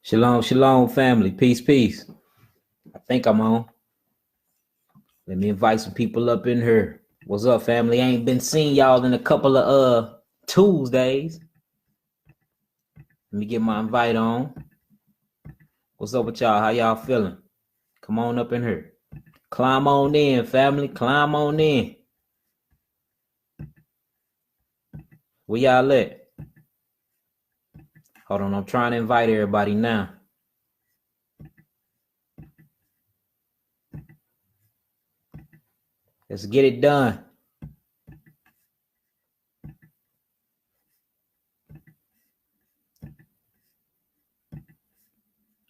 Shalom, shalom, family. Peace, peace. I think I'm on. Let me invite some people up in here. What's up, family? I ain't been seeing y'all in a couple of Tuesdays. Let me get my invite on. What's up with y'all? How y'all feeling? Come on up in here. Climb on in, family. Climb on in. Where y'all at? Hold on, I'm trying to invite everybody now. Let's get it done.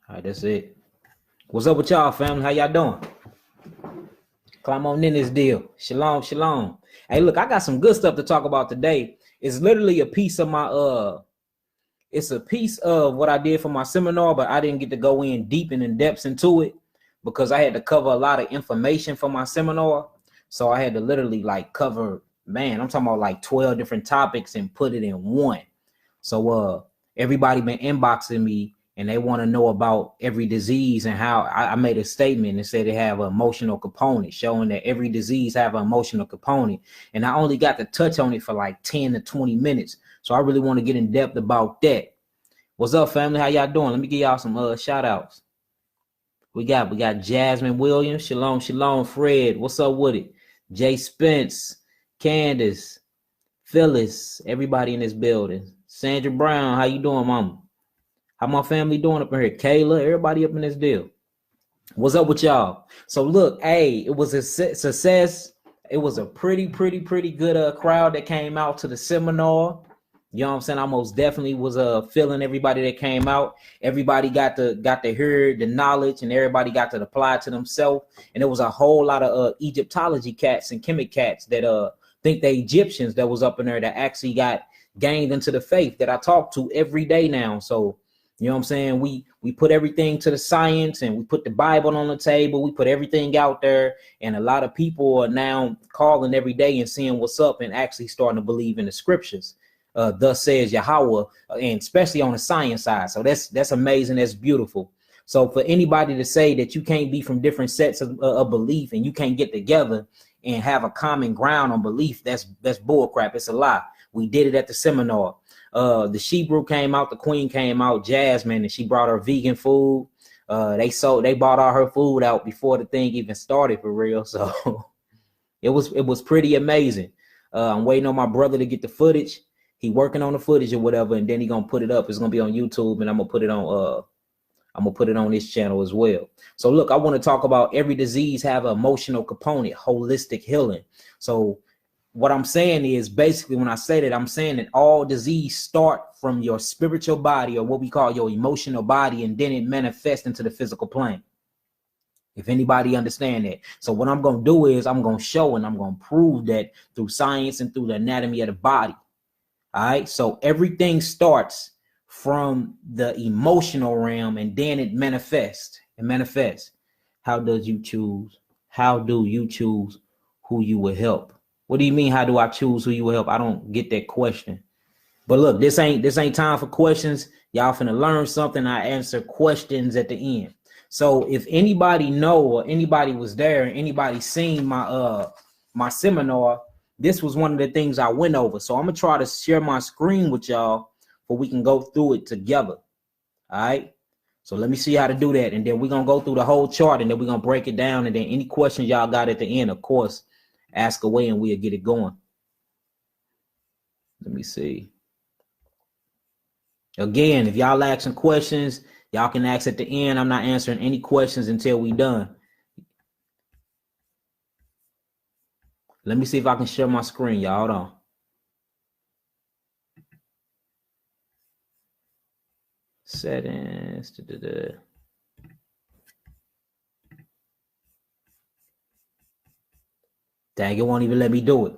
All right, that's it. What's up with y'all, family? How y'all doing? Climb on in this deal. Shalom, shalom. Hey, look, I got some good stuff to talk about today. It's literally a piece of my it's a piece of what I did for my seminar, but I didn't get to go in deep and in depth into it because I had to cover a lot of information for my seminar. So I had to literally like cover, man, I'm talking about like 12 different topics and put it in one. So everybody been inboxing me and they want to know about every disease and how I made a statement and said they have an emotional component, showing that every disease have an emotional component. And I only got to touch on it for like 10 to 20 minutes. So I really want to get in depth about that. What's up, family? How y'all doing? Let me give y'all some shout outs. We got Jasmine Williams. Shalom, shalom. Fred, what's up with it? Jay Spence, Candace, Phyllis, everybody in this building. Sandra Brown, how you doing, mama? How my family doing up in here? Kayla, everybody up in this deal. What's up with y'all? So look, hey, it was a success. It was a pretty good crowd that came out to the seminar. You know what I'm saying? I most definitely was feeling everybody that came out. Everybody got to hear the knowledge, and everybody got to apply it to themselves. And there was a whole lot of Egyptology cats and Kemet cats that think they Egyptians that was up in there that actually got gained into the faith that I talk to every day now. So you know what I'm saying? We put everything to the science, and we put the Bible on the table. We put everything out there, and a lot of people are now calling every day and seeing what's up and actually starting to believe in the scriptures. Thus says Yahweh, and especially on the science side. So that's amazing. That's beautiful. So for anybody to say that you can't be from different sets of belief and you can't get together and have a common ground on belief, that's bull crap. It's a lie. We did it at the seminar. The Shebrew came out, the Queen came out, Jasmine, and she brought her vegan food. They bought all her food out before the thing even started, for real. So it was pretty amazing. I'm waiting on my brother to get the footage. He working on the footage or whatever, and then he gonna put it up. It's gonna be on YouTube, and I'm gonna put it on this channel as well. So look, I want to talk about every disease have an emotional component, holistic healing. So what I'm saying is basically when I say that, I'm saying that all disease start from your spiritual body, or what we call your emotional body, and then it manifests into the physical plane. If anybody understand that. So what I'm gonna do is I'm gonna show and I'm gonna prove that through science and through the anatomy of the body. All right, so everything starts from the emotional realm, and then it manifests. How do you choose who you will help? What do you mean, how do I choose who you will help? I don't get that question. But look, this ain't time for questions. Y'all finna learn something. I answer questions at the end. So if anybody know, or anybody was there, and anybody seen my seminar, this was one of the things I went over. So I'm gonna try to share my screen with y'all so we can go through it together. All right. So let me see how to do that. And then we're gonna go through the whole chart, and then we're gonna break it down. And then any questions y'all got at the end, of course, ask away and we'll get it going. Let me see. Again, if y'all asking questions, y'all can ask at the end. I'm not answering any questions until we done. Let me see if I can share my screen, y'all. Hold on. Settings. Dang, it won't even let me do it.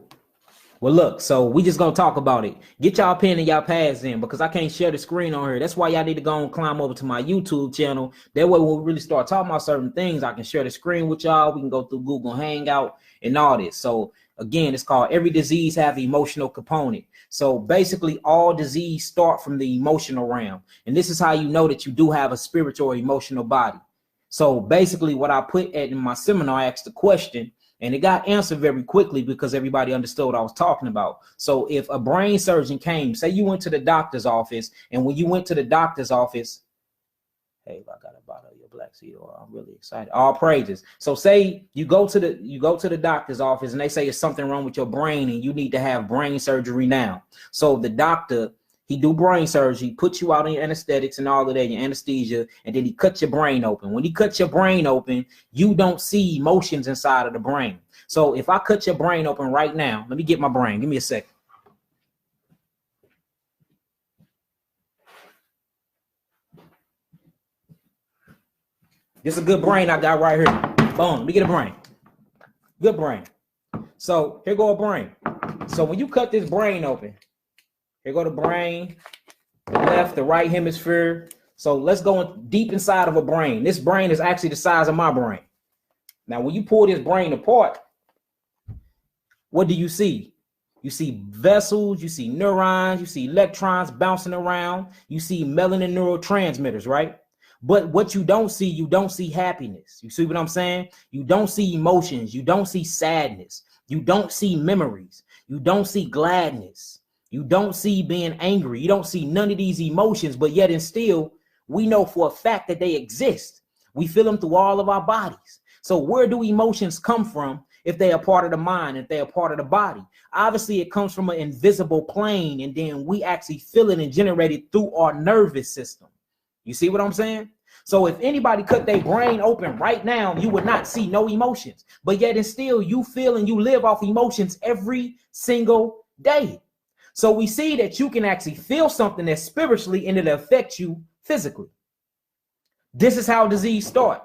Well, look, so we just gonna talk about it. Get y'all pen and y'all pads in, because I can't share the screen on here. That's why y'all need to go and climb over to my YouTube channel. That way, when we really start talking about certain things, I can share the screen with y'all. We can go through Google Hangout and all this. So Again, it's called every disease have emotional component. So basically all disease start from the emotional realm. And this is how you know that you do have a spiritual or emotional body. So basically what I put in my seminar, I asked the question and it got answered very quickly because everybody understood what I was talking about. So if a brain surgeon came, say you went to the doctor's office, and when you went to the doctor's office, hey, I got a bottle of your black seed oil. I'm really excited. All praises. So say you go to the doctor's office and they say it's something wrong with your brain and you need to have brain surgery now. So the doctor, he do brain surgery, put you out in anesthetics and all of that, your anesthesia, and then he cuts your brain open. When he cuts your brain open, you don't see emotions inside of the brain. So if I cut your brain open right now, let me get my brain. Give me a second. This is a good brain I got right here. Boom, let me get a brain. Good brain. So here go a brain. So when you cut this brain open, here go the brain, the left, the right hemisphere. So let's go deep inside of a brain. This brain is actually the size of my brain. Now, when you pull this brain apart, what do you see? You see vessels, you see neurons, you see electrons bouncing around, you see melanin neurotransmitters, right? But what you don't see happiness. You see what I'm saying? You don't see emotions. You don't see sadness. You don't see memories. You don't see gladness. You don't see being angry. You don't see none of these emotions, but yet and still, we know for a fact that they exist. We feel them through all of our bodies. So where do emotions come from if they are part of the mind, if they are part of the body? Obviously, it comes from an invisible plane, and then we actually feel it and generate it through our nervous system. You see what I'm saying? So if anybody cut their brain open right now, you would not see no emotions, but yet and still you feel and you live off emotions every single day. So we see that you can actually feel something that's spiritually and it affects you physically. This is how disease starts.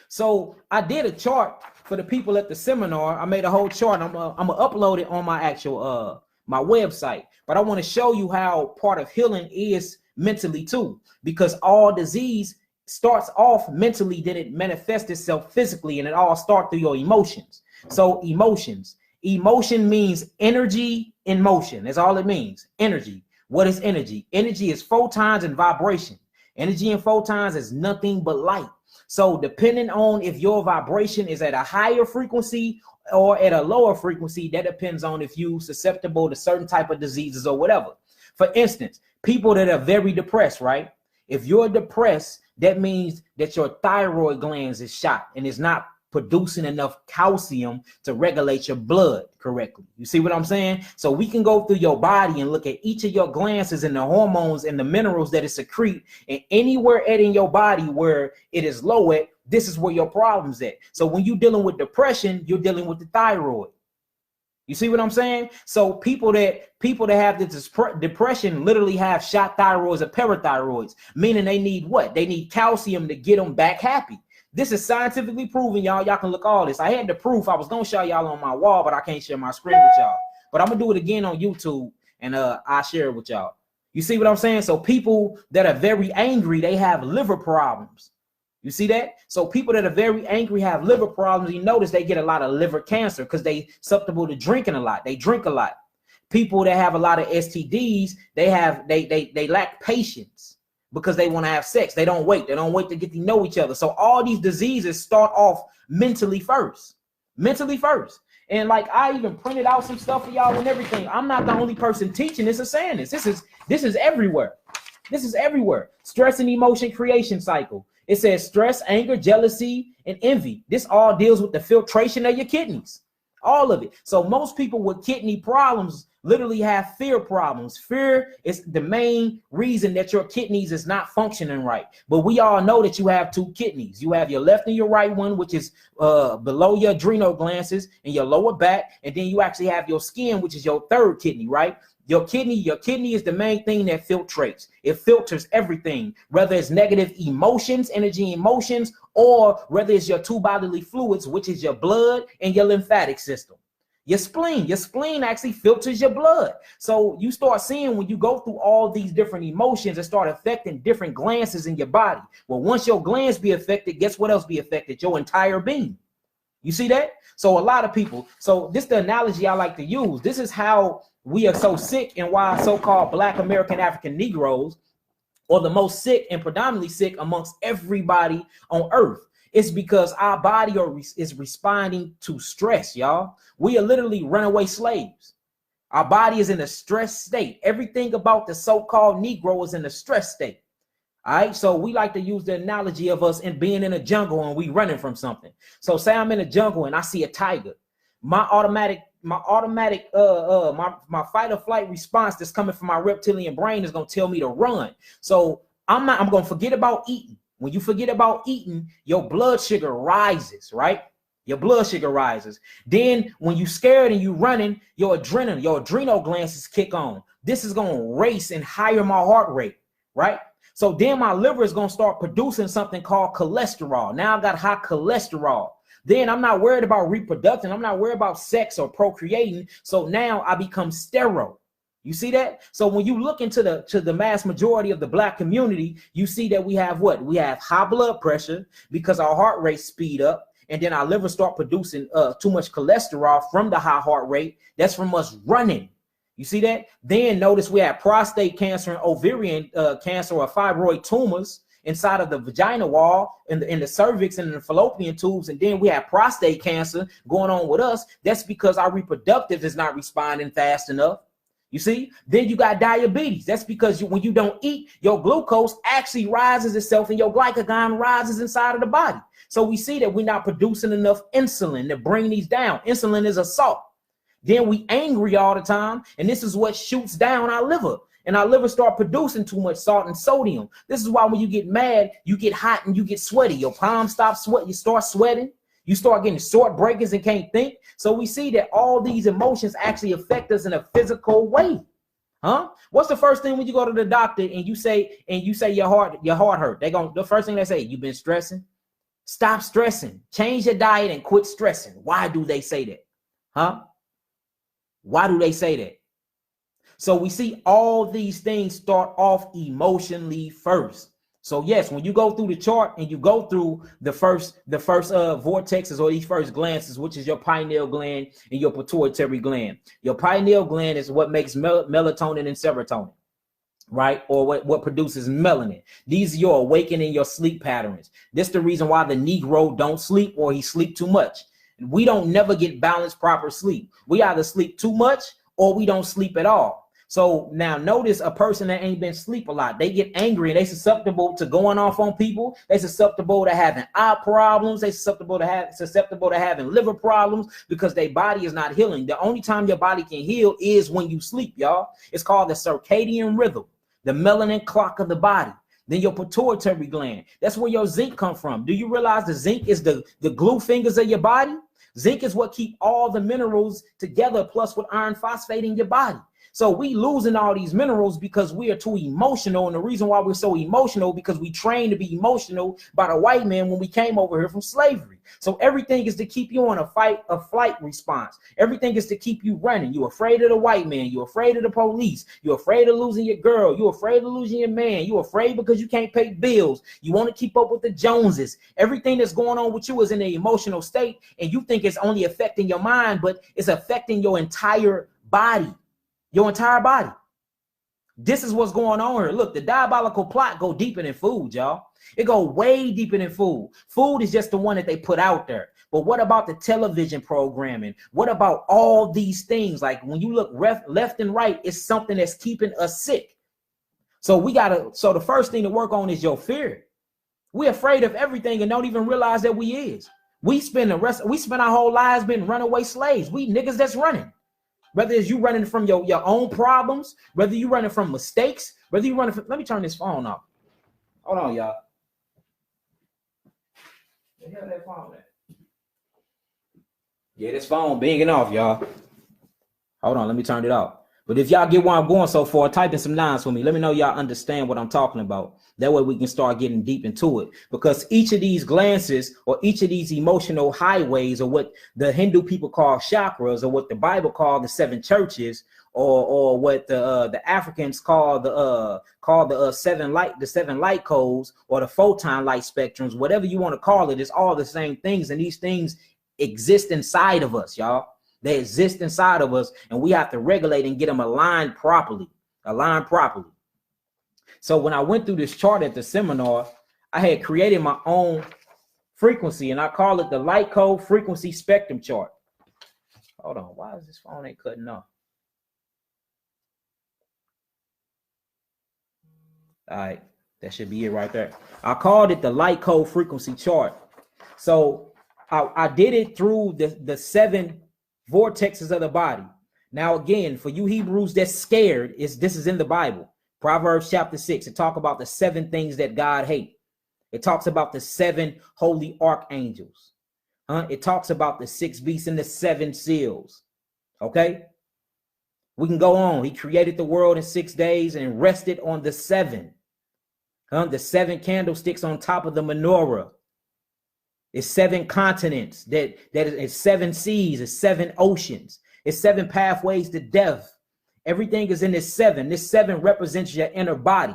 So I did a chart for the people at the seminar. I made a whole chart. I'm gonna upload it on my actual my website, but I want to show you how part of healing is mentally too, because all disease starts off mentally, then it manifests itself physically, and it all starts through your emotions. So emotion means energy in motion. That's all it means. Energy. What is energy? Energy is photons and vibration. Energy and photons is nothing but light. So depending on if your vibration is at a higher frequency or at a lower frequency, that depends on if you're susceptible to certain type of diseases or whatever. For instance, people that are very depressed, right? If you're depressed, that means that your thyroid glands is shot and it's not producing enough calcium to regulate your blood correctly. You see what I'm saying? So we can go through your body and look at each of your glands and the hormones and the minerals that it secrete, and anywhere in your body where it is low at, this is where your problem's at. So when you're dealing with depression, you're dealing with the thyroid. You see what I'm saying? So people that have this depression literally have shot thyroids or parathyroids, meaning they need what? They need calcium to get them back happy. This is scientifically proven, y'all. Y'all can look all this. I had the proof. I was gonna show y'all on my wall, but I can't share my screen with y'all. But I'm gonna do it again on YouTube, and I'll share it with y'all. You see what I'm saying? So people that are very angry, they have liver problems. You see that? So people that are very angry have liver problems. You notice they get a lot of liver cancer because they susceptible to drinking a lot. They drink a lot. People that have a lot of STDs, they lack patience because they want to have sex. They don't wait. They don't wait to get to know each other. So all these diseases start off mentally first. Mentally first. And like I even printed out some stuff for y'all and everything. I'm not the only person teaching this or saying this. This is everywhere. This is everywhere. Stress and emotion creation cycle. It says stress, anger, jealousy, and envy. This all deals with the filtration of your kidneys. All of it. So most people with kidney problems literally have fear problems. Fear is the main reason that your kidneys is not functioning right. But we all know that you have two kidneys. You have your left and your right one, which is below your adrenal glands and your lower back. And then you actually have your skin, which is your third kidney, right? Your kidney is the main thing that filtrates. It filters everything, whether it's negative emotions, energy emotions, or whether it's your two bodily fluids, which is your blood and your lymphatic system. Your spleen actually filters your blood. So you start seeing when you go through all these different emotions, it start affecting different glands in your body. Well, once your glands be affected, guess what else be affected? Your entire being. You see that? So a lot of people, so this is the analogy I like to use. This is how we are so sick and why so-called Black American African Negroes are the most sick and predominantly sick amongst everybody on earth. It's because our body is responding to stress, y'all. We are literally runaway slaves. Our body is in a stress state. Everything about the so-called Negro is in a stress state. All right, so we like to use the analogy of us in being in a jungle and we running from something. So say I'm in a jungle and I see a tiger. My automatic fight or flight response that's coming from my reptilian brain is gonna tell me to run. So I'm gonna forget about eating. When you forget about eating, your blood sugar rises, right? Your blood sugar rises. Then when you scared and you running, your adrenal glands kick on. This is gonna race and higher my heart rate, right? So then my liver is going to start producing something called cholesterol. Now I got high cholesterol. Then I'm not worried about reproducting. I'm not worried about sex or procreating. So now I become sterile. You see that? So when you look into the mass majority of the Black community, you see that we have what? We have high blood pressure because our heart rate speed up. And then our liver start producing too much cholesterol from the high heart rate. That's from us running. You see that? Then notice we have prostate cancer and ovarian cancer or fibroid tumors inside of the vagina wall, in the cervix and in the fallopian tubes. And then we have prostate cancer going on with us. That's because our reproductive is not responding fast enough. You see? Then you got diabetes. That's because when you don't eat, your glucose actually rises itself and your glycagon rises inside of the body. So we see that we're not producing enough insulin to bring these down. Insulin is a salt. Then we angry all the time, and this is what shoots down our liver, and our liver start producing too much salt and sodium. This is why when you get mad, you get hot and you get sweaty. Your palms stop sweating, you start sweating, you start getting short breakers and can't think. So we see that all these emotions actually affect us in a physical way. Huh? What's the first thing when you go to the doctor and you say your heart hurt? The first thing they say, you've been stressing. Stop stressing. Change your diet and quit stressing. Why do they say that? Huh? Why do they say that? So we see all these things start off emotionally first. So yes, when you go through the chart and you go through the first vortexes or these first glances, which is your pineal gland and your pituitary gland. Your pineal gland is what makes melatonin and serotonin, right? Or what produces melanin. These are your awakening, your sleep patterns. This is the reason why the Negro don't sleep or he sleep too much. We don't never get balanced proper sleep. We either sleep too much or we don't sleep at all. So now notice a person that ain't been sleep a lot, they get angry and they susceptible to going off on people. They susceptible to having eye problems. They susceptible to having liver problems because their body is not healing. The only time your body can heal is when you sleep, y'all. It's called the circadian rhythm, the melanin clock of the body. Then your pituitary gland. That's where your zinc come from. Do you realize the zinc is the glue fingers of your body? Zinc is what keep all the minerals together, plus with iron phosphate in your body. So we losing all these minerals because we are too emotional. And the reason why we're so emotional, because we trained to be emotional by the white man when we came over here from slavery. So everything is to keep you on a flight response. Everything is to keep you running. You're afraid of the white man. You're afraid of the police. You're afraid of losing your girl. You're afraid of losing your man. You're afraid because you can't pay bills. You want to keep up with the Joneses. Everything that's going on with you is in an emotional state. And you think it's only affecting your mind, but it's affecting your entire body. Your entire body. This is what's going on here. Look, the diabolical plot go deeper than food, y'all. It go way deeper than food. Food is just the one that they put out there. But what about the television programming? What about all these things? Like when you look left and right, it's something that's keeping us sick. So the first thing to work on is your fear. We're afraid of everything and don't even realize that we is. We spend our whole lives being runaway slaves. We niggas that's running. Whether it's you running from your own problems, whether you running from mistakes, whether you running from, let me turn this phone off. Hold on, y'all. The hell that phone at? Yeah, this phone binging off, y'all. Hold on, let me turn it off. But if y'all get where I'm going so far, type in some nines for me. Let me know y'all understand what I'm talking about. That way we can start getting deep into it. Because each of these glances or each of these emotional highways or what the Hindu people call chakras or what the Bible called the seven churches or what the Africans call the seven light codes or the photon light spectrums, whatever you want to call it, it's all the same things. And these things exist inside of us, y'all. They exist inside of us, and we have to regulate and get them aligned properly. So when I went through this chart at the seminar, I had created my own frequency, and I call it the light code frequency spectrum chart. Hold on, why is this phone ain't cutting off? All right, that should be it right there. I called it the light code frequency chart. So I did it through the 7 vortexes of the body. Now, again, for you Hebrews that's scared, this is in the Bible. Proverbs chapter 6, it talks about the 7 things that God hates. It talks about the 7 holy archangels. It talks about the 6 beasts and the 7 seals. Okay? We can go on. He created the world in 6 days and rested on the 7. The 7 candlesticks on top of the menorah. It's 7 continents. That is 7 seas. It's 7 oceans. It's 7 pathways to death. Everything is in this 7. This 7 represents your inner body.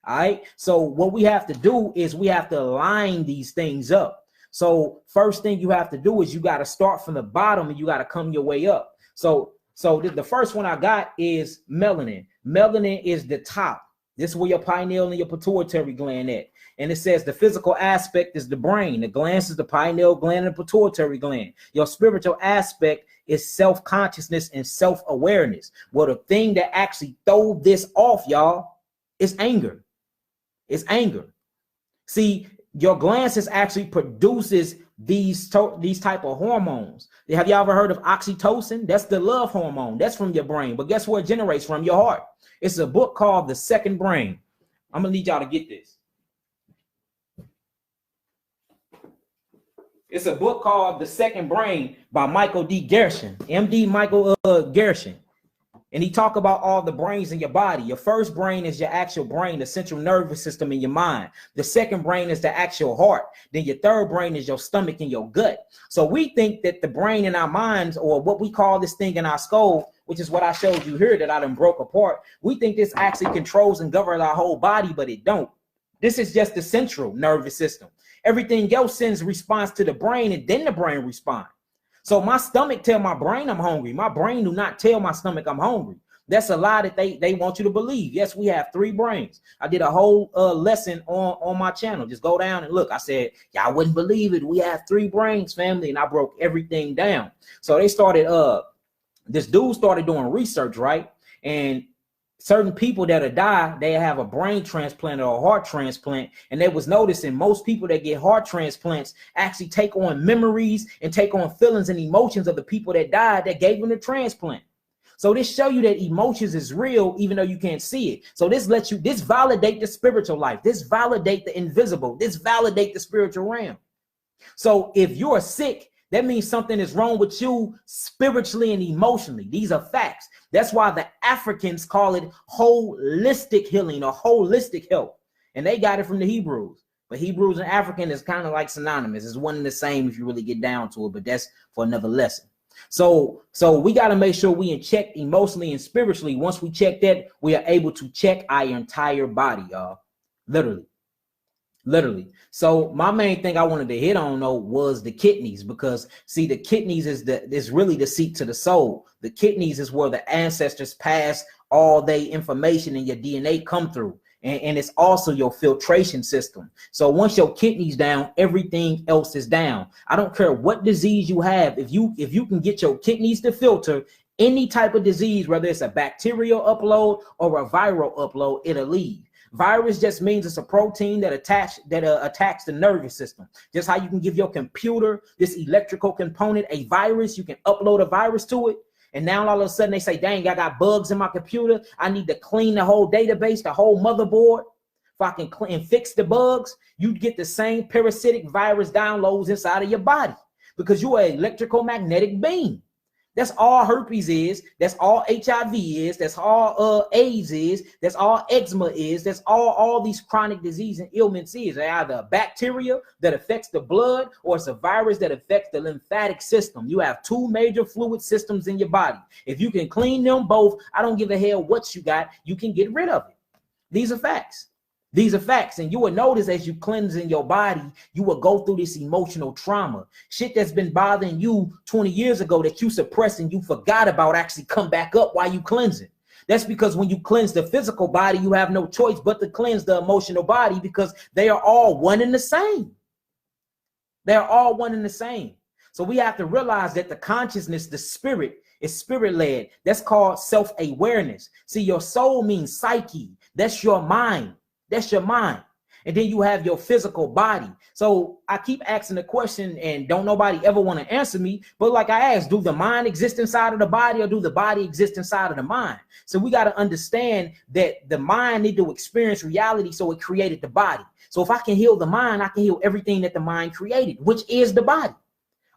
All right. So what we have to do is we have to align these things up. So first thing you have to do is you got to start from the bottom and you got to come your way up. So the first one I got is melanin. Melanin is the top. This is where your pineal and your pituitary gland at. And it says the physical aspect is the brain. The glands is the pineal gland and the pituitary gland. Your spiritual aspect is self-consciousness and self-awareness. Well, the thing that actually throw this off, y'all, is anger. It's anger. See, your glands actually produces these type of hormones. Have you ever heard of oxytocin? That's the love hormone. That's from your brain. But guess where it generates from? Your heart. It's a book called The Second Brain. I'm going to need y'all to get this. It's a book called The Second Brain by Michael D. Gershon, MD Michael Gershon. And he talk about all the brains in your body. Your first brain is your actual brain, the central nervous system in your mind. The second brain is the actual heart. Then your third brain is your stomach and your gut. So we think that the brain in our minds, or what we call this thing in our skull, which is what I showed you here that I done broke apart. We think this actually controls and governs our whole body, but it don't. This is just the central nervous system. Everything else sends response to the brain, and then the brain responds. So my stomach tell my brain I'm hungry. My brain do not tell my stomach I'm hungry. That's a lie that they want you to believe. Yes, we have 3 brains. I did a whole lesson on my channel. Just go down and look. I said, y'all wouldn't believe it. We have 3 brains, family. And I broke everything down. So they started, this dude started doing research, right? And certain people that have died, they have a brain transplant or a heart transplant. And they was noticing most people that get heart transplants actually take on memories and take on feelings and emotions of the people that died that gave them the transplant. So this show you that emotions is real, even though you can't see it. So this lets you, this validate the spiritual life. This validate the invisible. This validate the spiritual realm. So if you're sick, that means something is wrong with you spiritually and emotionally. These are facts. That's why the Africans call it holistic healing or holistic health. And they got it from the Hebrews. But Hebrews and African is kind of like synonymous. It's one and the same if you really get down to it. But that's for another lesson. So we got to make sure we in check emotionally and spiritually. Once we check that, we are able to check our entire body, y'all. Literally. So my main thing I wanted to hit on though was the kidneys, because see, the kidneys is really the seat to the soul. The kidneys is where the ancestors pass all their information and your DNA come through. And it's also your filtration system. So once your kidneys down, everything else is down. I don't care what disease you have. If you can get your kidneys to filter any type of disease, whether it's a bacterial upload or a viral upload, it'll leave. Virus just means it's a protein that attacks the nervous system. Just how you can give your computer, this electrical component, a virus, you can upload a virus to it. And now all of a sudden they say, dang, I got bugs in my computer. I need to clean the whole database, the whole motherboard. If I can clean and fix the bugs, you get the same parasitic virus downloads inside of your body because you are an electrical magnetic being. That's all herpes is. That's all HIV is. That's all AIDS is. That's all eczema is. That's all these chronic disease and ailments is. They're either a bacteria that affects the blood or it's a virus that affects the lymphatic system. You have 2 major fluid systems in your body. If you can clean them both, I don't give a hell what you got. You can get rid of it. These are facts. These are facts. And you will notice as you cleanse in your body, you will go through this emotional trauma. Shit that's been bothering you 20 years ago that you suppressed and you forgot about actually come back up while you cleansing. That's because when you cleanse the physical body, you have no choice but to cleanse the emotional body, because they are all one and the same. They're all one and the same. So we have to realize that the consciousness, the spirit, is spirit-led. That's called self-awareness. See, your soul means psyche. That's your mind. That's your mind. And then you have your physical body. So I keep asking the question, and don't nobody ever want to answer me. But like I asked, do the mind exist inside of the body, or do the body exist inside of the mind? So we got to understand that the mind need to experience reality, so it created the body. So if I can heal the mind, I can heal everything that the mind created, which is the body.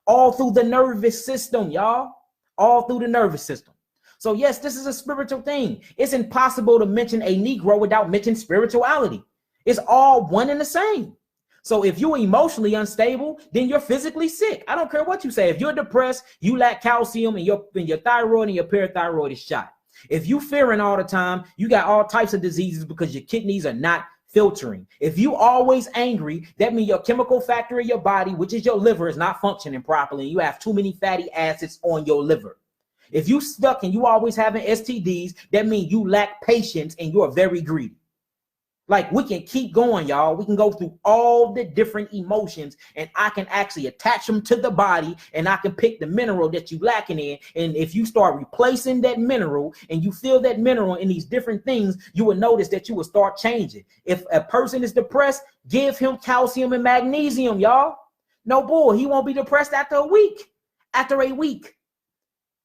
All through the nervous system, y'all. All through the nervous system. So yes, this is a spiritual thing. It's impossible to mention a Negro without mentioning spirituality. It's all one and the same. So if you're emotionally unstable, then you're physically sick. I don't care what you say. If you're depressed, you lack calcium, and your thyroid and your parathyroid is shot. If you fearing all the time, you got all types of diseases because your kidneys are not filtering. If you always angry, that means your chemical factor in your body, which is your liver, is not functioning properly. You have too many fatty acids on your liver. If you stuck and you always having STDs, that means you lack patience and you are very greedy. Like, we can keep going, y'all. We can go through all the different emotions, and I can actually attach them to the body, and I can pick the mineral that you lacking in. And if you start replacing that mineral and you feel that mineral in these different things, you will notice that you will start changing. If a person is depressed, give him calcium and magnesium, y'all. No bull. He won't be depressed after a week. After a week.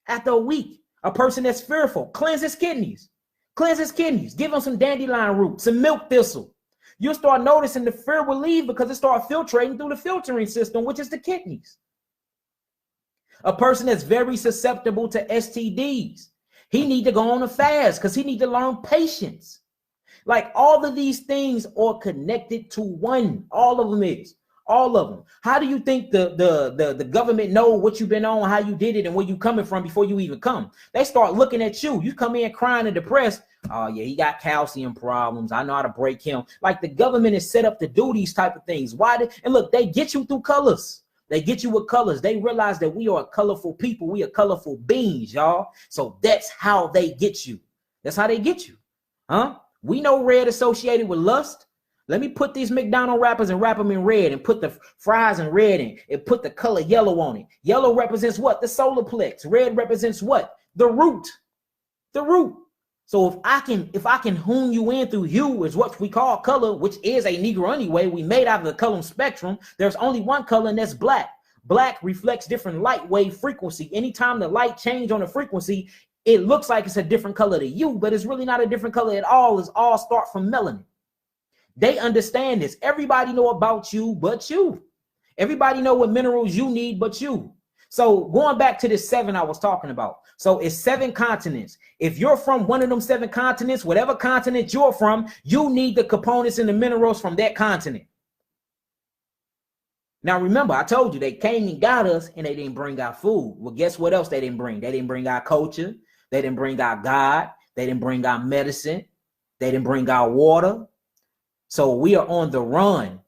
After a week. A person that's fearful, cleanse his kidneys. Cleanse his kidneys. Give him some dandelion root, some milk thistle. You'll start noticing the fear will leave because it starts filtrating through the filtering system, which is the kidneys. A person that's very susceptible to STDs, he need to go on a fast because he need to learn patience. Like, all of these things are connected to one. All of them is. All of them. How do you think the government know what you've been on, how you did it, and where you coming from before you even come? They start looking at you. You come in crying and depressed. Oh yeah, he got calcium problems. I know how to break him. Like, the government is set up to do these type of things. Why? And look, they get you through colors. They get you with colors. They realize that we are colorful people. We are colorful beings, y'all. So that's how they get you. That's how they get you. Huh? We know red associated with lust. Let me put these McDonald's wrappers and wrap them in red, and put the fries in red, and put the color yellow on it. Yellow represents what? The solar plex. Red represents what? The root. The root. So if I can hone you in through hue, is what we call color, which is a Negro anyway. We made out of the color spectrum. There's only one color, and that's black. Black reflects different light wave frequency. Anytime the light change on the frequency, it looks like it's a different color to you, but it's really not a different color at all. It's all start from melanin. They understand this. Everybody know about you but you. Everybody know what minerals you need but you. So going back to this 7 I was talking about. So it's 7 continents. If you're from one of them 7 continents, whatever continent you're from, you need the components and the minerals from that continent. Now remember, I told you they came and got us, and they didn't bring our food. Well, guess what else they didn't bring? They didn't bring our culture. They didn't bring our God. They didn't bring our medicine. They didn't bring our water. So we are on the run.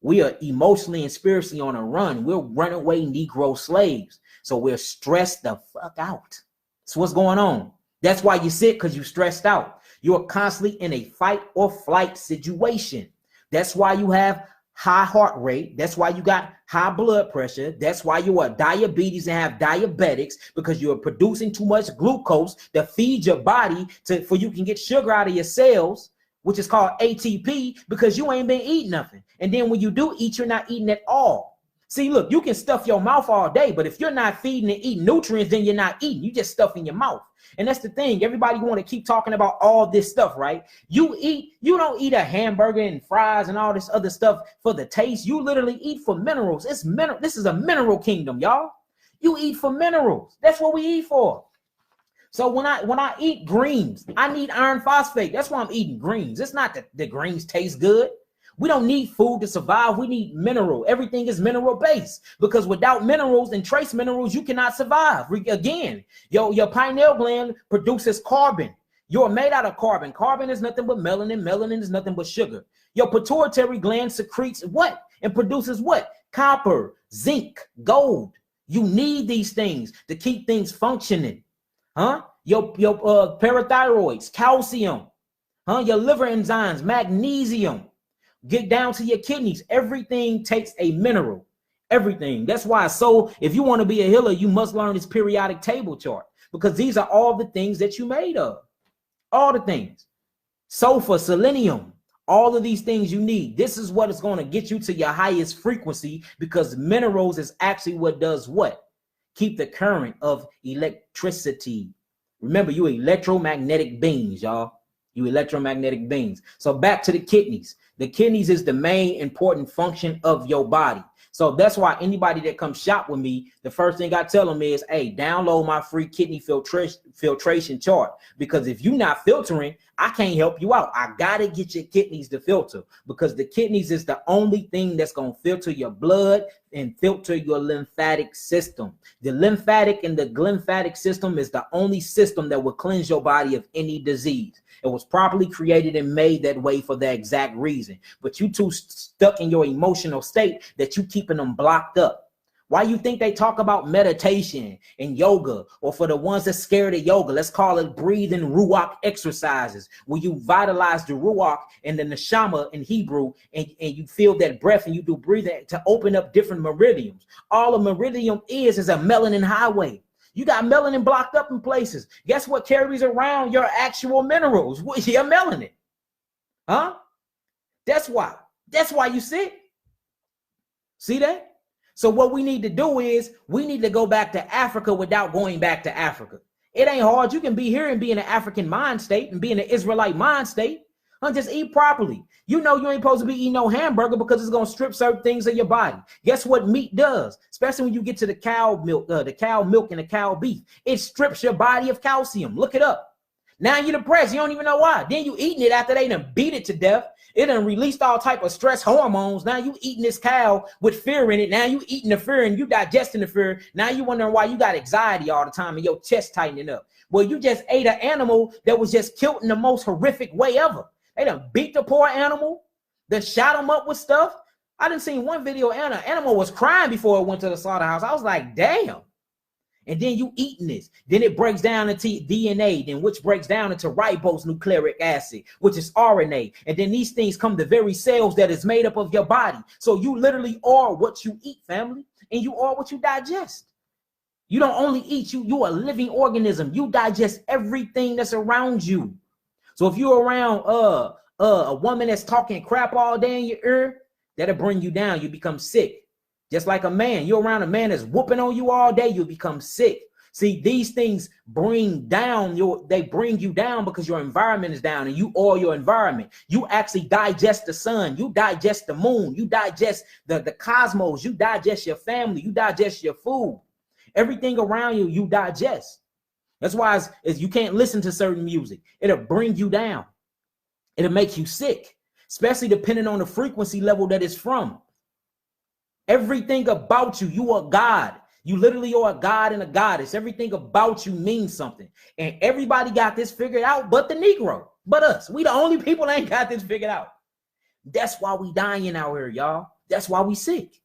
We are emotionally and spiritually on a run. We're runaway Negro slaves. So we're stressed the fuck out. That's what's going on. That's why you're sick, because you're stressed out. You're constantly in a fight or flight situation. That's why you have high heart rate. That's why you got high blood pressure. That's why you are diabetes and have diabetics, because you're producing too much glucose to feed your body for you can get sugar out of your cells, which is called ATP, because you ain't been eating nothing. And then when you do eat, you're not eating at all. See, look, you can stuff your mouth all day, but if you're not feeding and eating nutrients, then you're not eating. You just stuffing your mouth. And that's the thing. Everybody want to keep talking about all this stuff, right? You don't eat a hamburger and fries and all this other stuff for the taste. You literally eat for minerals. This is a mineral kingdom, y'all. You eat for minerals. That's what we eat for. So when I eat greens, I need iron phosphate. That's why I'm eating greens. It's not that the greens taste good. We don't need food to survive. We need mineral. Everything is mineral based, because without minerals and trace minerals, you cannot survive. Again, your pineal gland produces carbon. You're made out of carbon. Carbon is nothing but melanin. Melanin is nothing but sugar. Your pituitary gland secretes what? And produces what? Copper, zinc, gold. You need these things to keep things functioning. Huh? Your parathyroids, calcium. Huh? Your liver enzymes, magnesium. Get down to your kidneys. Everything takes a mineral. Everything. That's why. So if you want to be a healer, you must learn this periodic table chart, because these are all the things that you made of. All the things. Sulfur, selenium, all of these things you need. This is what is going to get you to your highest frequency, because minerals is actually what does what? Keep the current of electricity. Remember, you electromagnetic beings, y'all. You electromagnetic beings. So back to the kidneys. The kidneys is the main important function of your body. So that's why anybody that comes shop with me, the first thing I tell them is, hey, download my free kidney filtration chart. Because if you're not filtering, I can't help you out. I got to get your kidneys to filter, because the kidneys is the only thing that's going to filter your blood and filter your lymphatic system. The lymphatic and the glymphatic system is the only system that will cleanse your body of any disease. It was properly created and made that way for that exact reason. But you too stuck in your emotional state that you keeping them blocked up. Why you think they talk about meditation and yoga, or for the ones that scared of yoga, let's call it breathing ruach exercises, where you vitalize the ruach and the neshama in Hebrew, and you feel that breath and you do breathing to open up different meridians. All a meridian is a melanin highway. You got melanin blocked up in places. Guess what carries around your actual minerals? Your melanin. Huh? That's why. That's why you sick. See that? So what we need to do is we need to go back to Africa without going back to Africa. It ain't hard. You can be here and be in an African mind state and be in an Israelite mind state. Just eat properly. You know you ain't supposed to be eating no hamburger, because it's going to strip certain things of your body. Guess what meat does? Especially when you get to the cow milk and the cow beef. It strips your body of calcium. Look it up. Now you're depressed. You don't even know why. Then you eating it after they done beat it to death. It done released all type of stress hormones. Now you eating this cow with fear in it. Now you eating the fear and you digesting the fear. Now you wondering why you got anxiety all the time and your chest tightening up. Well, you just ate an animal that was just killed in the most horrific way ever. They done beat the poor animal. They shot him up with stuff. I done seen one video, and an animal was crying before it went to the slaughterhouse. I was like, damn. And then you eating this. Then it breaks down into DNA, then which breaks down into ribose nucleic acid, which is RNA. And then these things come to very cells that is made up of your body. So you literally are what you eat, family, and you are what you digest. You don't only eat, you are a living organism. You digest everything that's around you. So if you're around a woman that's talking crap all day in your ear, that'll bring you down. You become sick. Just like a man, you're around a man that's whooping on you all day, you become sick. See, these things bring you down because your environment is down, and you are your environment. You actually digest the sun, you digest the moon, you digest the cosmos, you digest your family, you digest your food. Everything around you, you digest. That's why you can't listen to certain music. It'll bring you down. It'll make you sick, especially depending on the frequency level that it's from. Everything about you, you are God. You literally are a god and a goddess. Everything about you means something. And everybody got this figured out but the Negro, but us. We the only people that ain't got this figured out. That's why we dying out here, y'all. That's why we sick.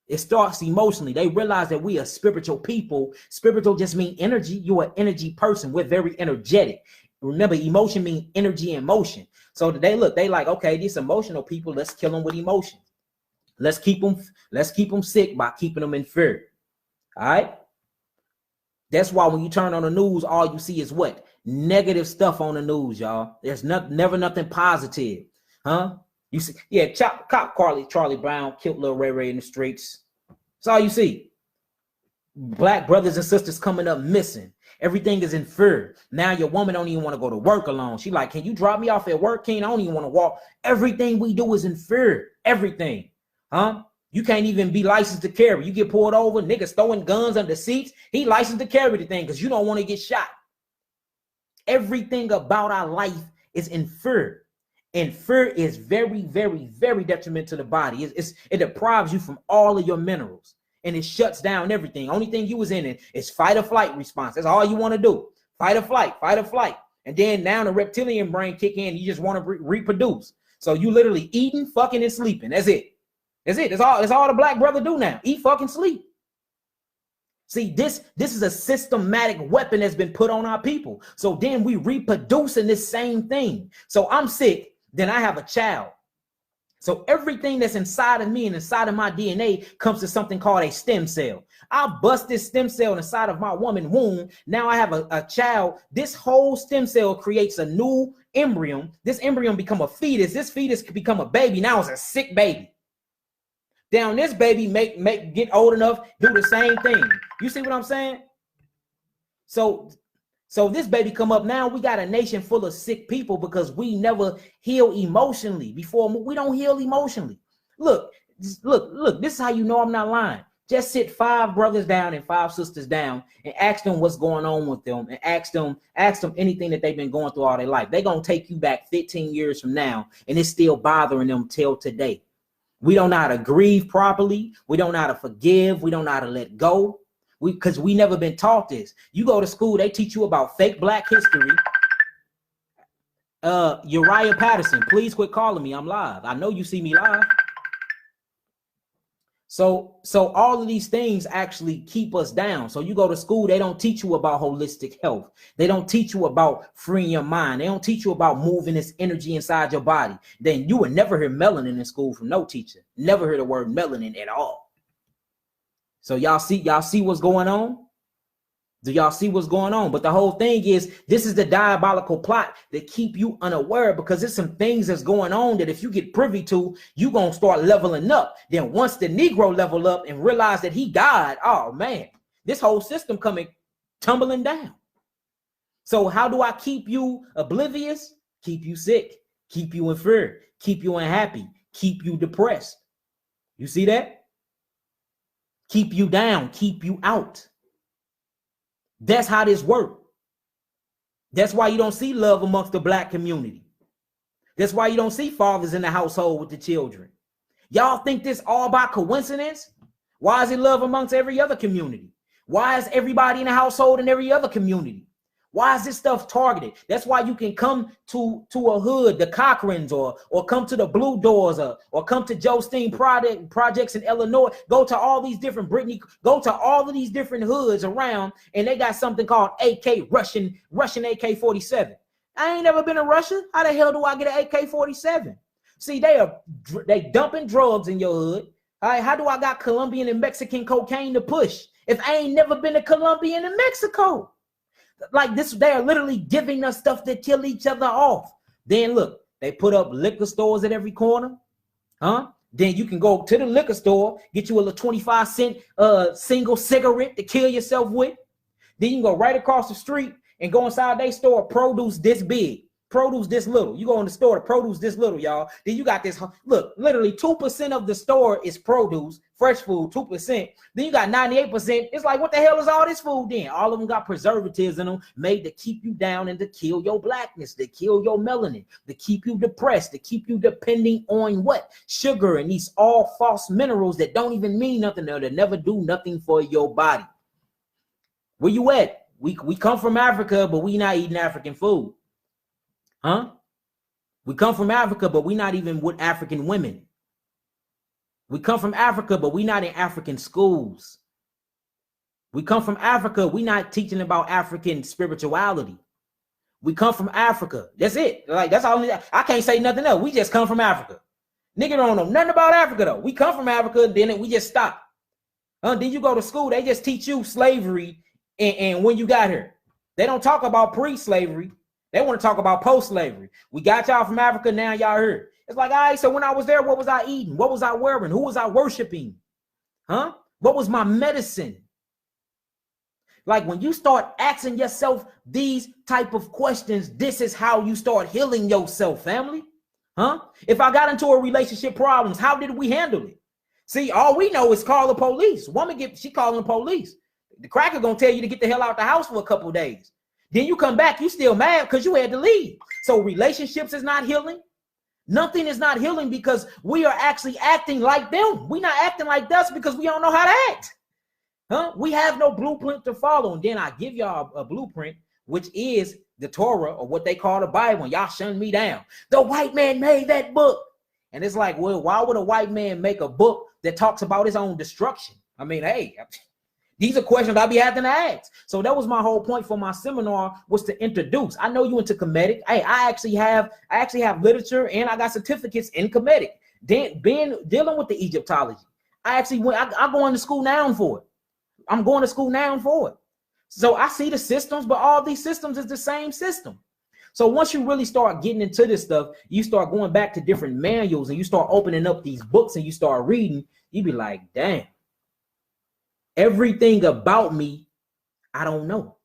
It starts emotionally. They realize that we are spiritual people. Spiritual just mean energy. You're an energy person. We're very energetic. Remember, emotion means energy and motion. So they like, okay, these emotional people, let's kill them with emotion. Let's keep them sick by keeping them in fear. All right. That's why when you turn on the news, all you see is what? Negative stuff on the news, y'all. There's never nothing positive. Huh? You see, yeah, cop Charlie Brown killed Lil Ray Ray in the streets. That's all you see. Black brothers and sisters coming up missing. Everything is in fear. Now your woman don't even want to go to work alone. She like, can you drop me off at work, King? I don't even want to walk. Everything we do is in fear. Everything. Huh? You can't even be licensed to carry. You get pulled over, niggas throwing guns under seats. He licensed to carry the thing because you don't want to get shot. Everything about our life is in fear. And fear is very, very, very detrimental to the body. It deprives you from all of your minerals. And it shuts down everything. Only thing you was in it is fight or flight response. That's all you want to do. Fight or flight, fight or flight. And then now the reptilian brain kick in. You just want to reproduce. So you literally eating, fucking, and sleeping. That's it. That's it. That's all the black brother do now. Eat, fucking, sleep. See, this is a systematic weapon that's been put on our people. So then we reproduce in this same thing. So I'm sick, then I have a child. So everything that's inside of me and inside of my DNA comes to something called a stem cell. I'll bust this stem cell inside of my woman womb. Now I have a child. This whole stem cell creates a new embryo. This embryo become a fetus. This fetus could become a baby. Now it's a sick baby. Down this baby get old enough, do the same thing. You see what I'm saying? So this baby come up now, we got a nation full of sick people because we never heal emotionally. Before we don't heal emotionally. Look, this is how you know I'm not lying. Just sit 5 brothers down and 5 sisters down and ask them what's going on with them and ask them anything that they've been going through all their life. They're going to take you back 15 years from now and it's still bothering them till today. We don't know how to grieve properly. We don't know how to forgive. We don't know how to let go. Because we never been taught this. You go to school, they teach you about fake black history. Uriah Patterson, please quit calling me. I'm live. I know you see me live. So all of these things actually keep us down. So you go to school, they don't teach you about holistic health. They don't teach you about freeing your mind. They don't teach you about moving this energy inside your body. Then you would never hear melanin in school from no teacher. Never hear the word melanin at all. So y'all see what's going on? Do y'all see what's going on? But the whole thing is, this is the diabolical plot that keep you unaware, because there's some things that's going on that if you get privy to, you gonna start leveling up. Then once the Negro level up and realize that he God, oh man, this whole system coming tumbling down. So how do I keep you oblivious? Keep you sick, keep you in fear, keep you unhappy, keep you depressed. You see that? Keep you down, keep you out. That's how this works. That's why you don't see love amongst the black community. That's why you don't see fathers in the household with the children. Y'all think this all by coincidence? Why is it love amongst every other community? Why is everybody in the household in every other community? Why is this stuff targeted? That's why you can come to a hood, the Cochrans, or come to the Blue Doors, or come to Joe Steen projects in Illinois. Go to all these different go to all of these different hoods around, and they got something called AK Russian AK-47. I ain't never been to Russia. How the hell do I get an AK-47? See, they dumping drugs in your hood. All right, how do I got Colombian and Mexican cocaine to push if I ain't never been to Colombia and Mexico? Like this, they are literally giving us stuff to kill each other off. Then look, they put up liquor stores at every corner. Then you can go to the liquor store, get you a little 25-cent single cigarette to kill yourself with. Then you can go right across the street and go inside their store, produce this big, produce this little. You go in the store, to produce this little, y'all. Then you got this, look, literally 2% of the store is produce, fresh food, 2%. Then you got 98%. It's like, what the hell is all this food then? All of them got preservatives in them made to keep you down and to kill your blackness, to kill your melanin, to keep you depressed, to keep you depending on what? Sugar and these all false minerals that don't even mean nothing, or that never do nothing for your body. Where you at? We come from Africa, but we not eating African food. We come from Africa, but we not even with African women. We come from Africa, but we not in African schools. We come from Africa, we not teaching about African spirituality. We come from Africa. That's it. Like, that's all. I can't say nothing else. We just come from Africa. Nigga don't know nothing about Africa though. We come from Africa, then we just stop. Then you go to school, they just teach you slavery and when you got here. They don't talk about pre-slavery. They want to talk about post-slavery. We got y'all from Africa, now y'all here. It's like, all right, so when I was there, what was I eating? What was I wearing? Who was I worshiping? What was my medicine? Like, when you start asking yourself these type of questions, this is how you start healing yourself, family. If I got into a relationship problems, how did we handle it? See, all we know is call the police. She calling the police. The cracker gonna tell you to get the hell out the house for a couple of days. Then you come back, you still mad because you had to leave. So relationships is not healing. Nothing is not healing because we are actually acting like them. We're not acting like us because we don't know how to act. We have no blueprint to follow. And then I give y'all a blueprint, which is the Torah, or what they call the Bible, and y'all shun me down. The white man made that book. And it's like, well, why would a white man make a book that talks about his own destruction? I mean, hey, these are questions I'll be having to ask. So that was my whole point for my seminar, was to introduce. I know you into Kemetic. Hey, I actually have literature, and I got certificates in Kemetic. Dealing with the Egyptology. I go into school now for it. I'm going to school now for it. So I see the systems, but all these systems is the same system. So once you really start getting into this stuff, you start going back to different manuals, and you start opening up these books, and you start reading, you be like, damn, everything about me, I don't know.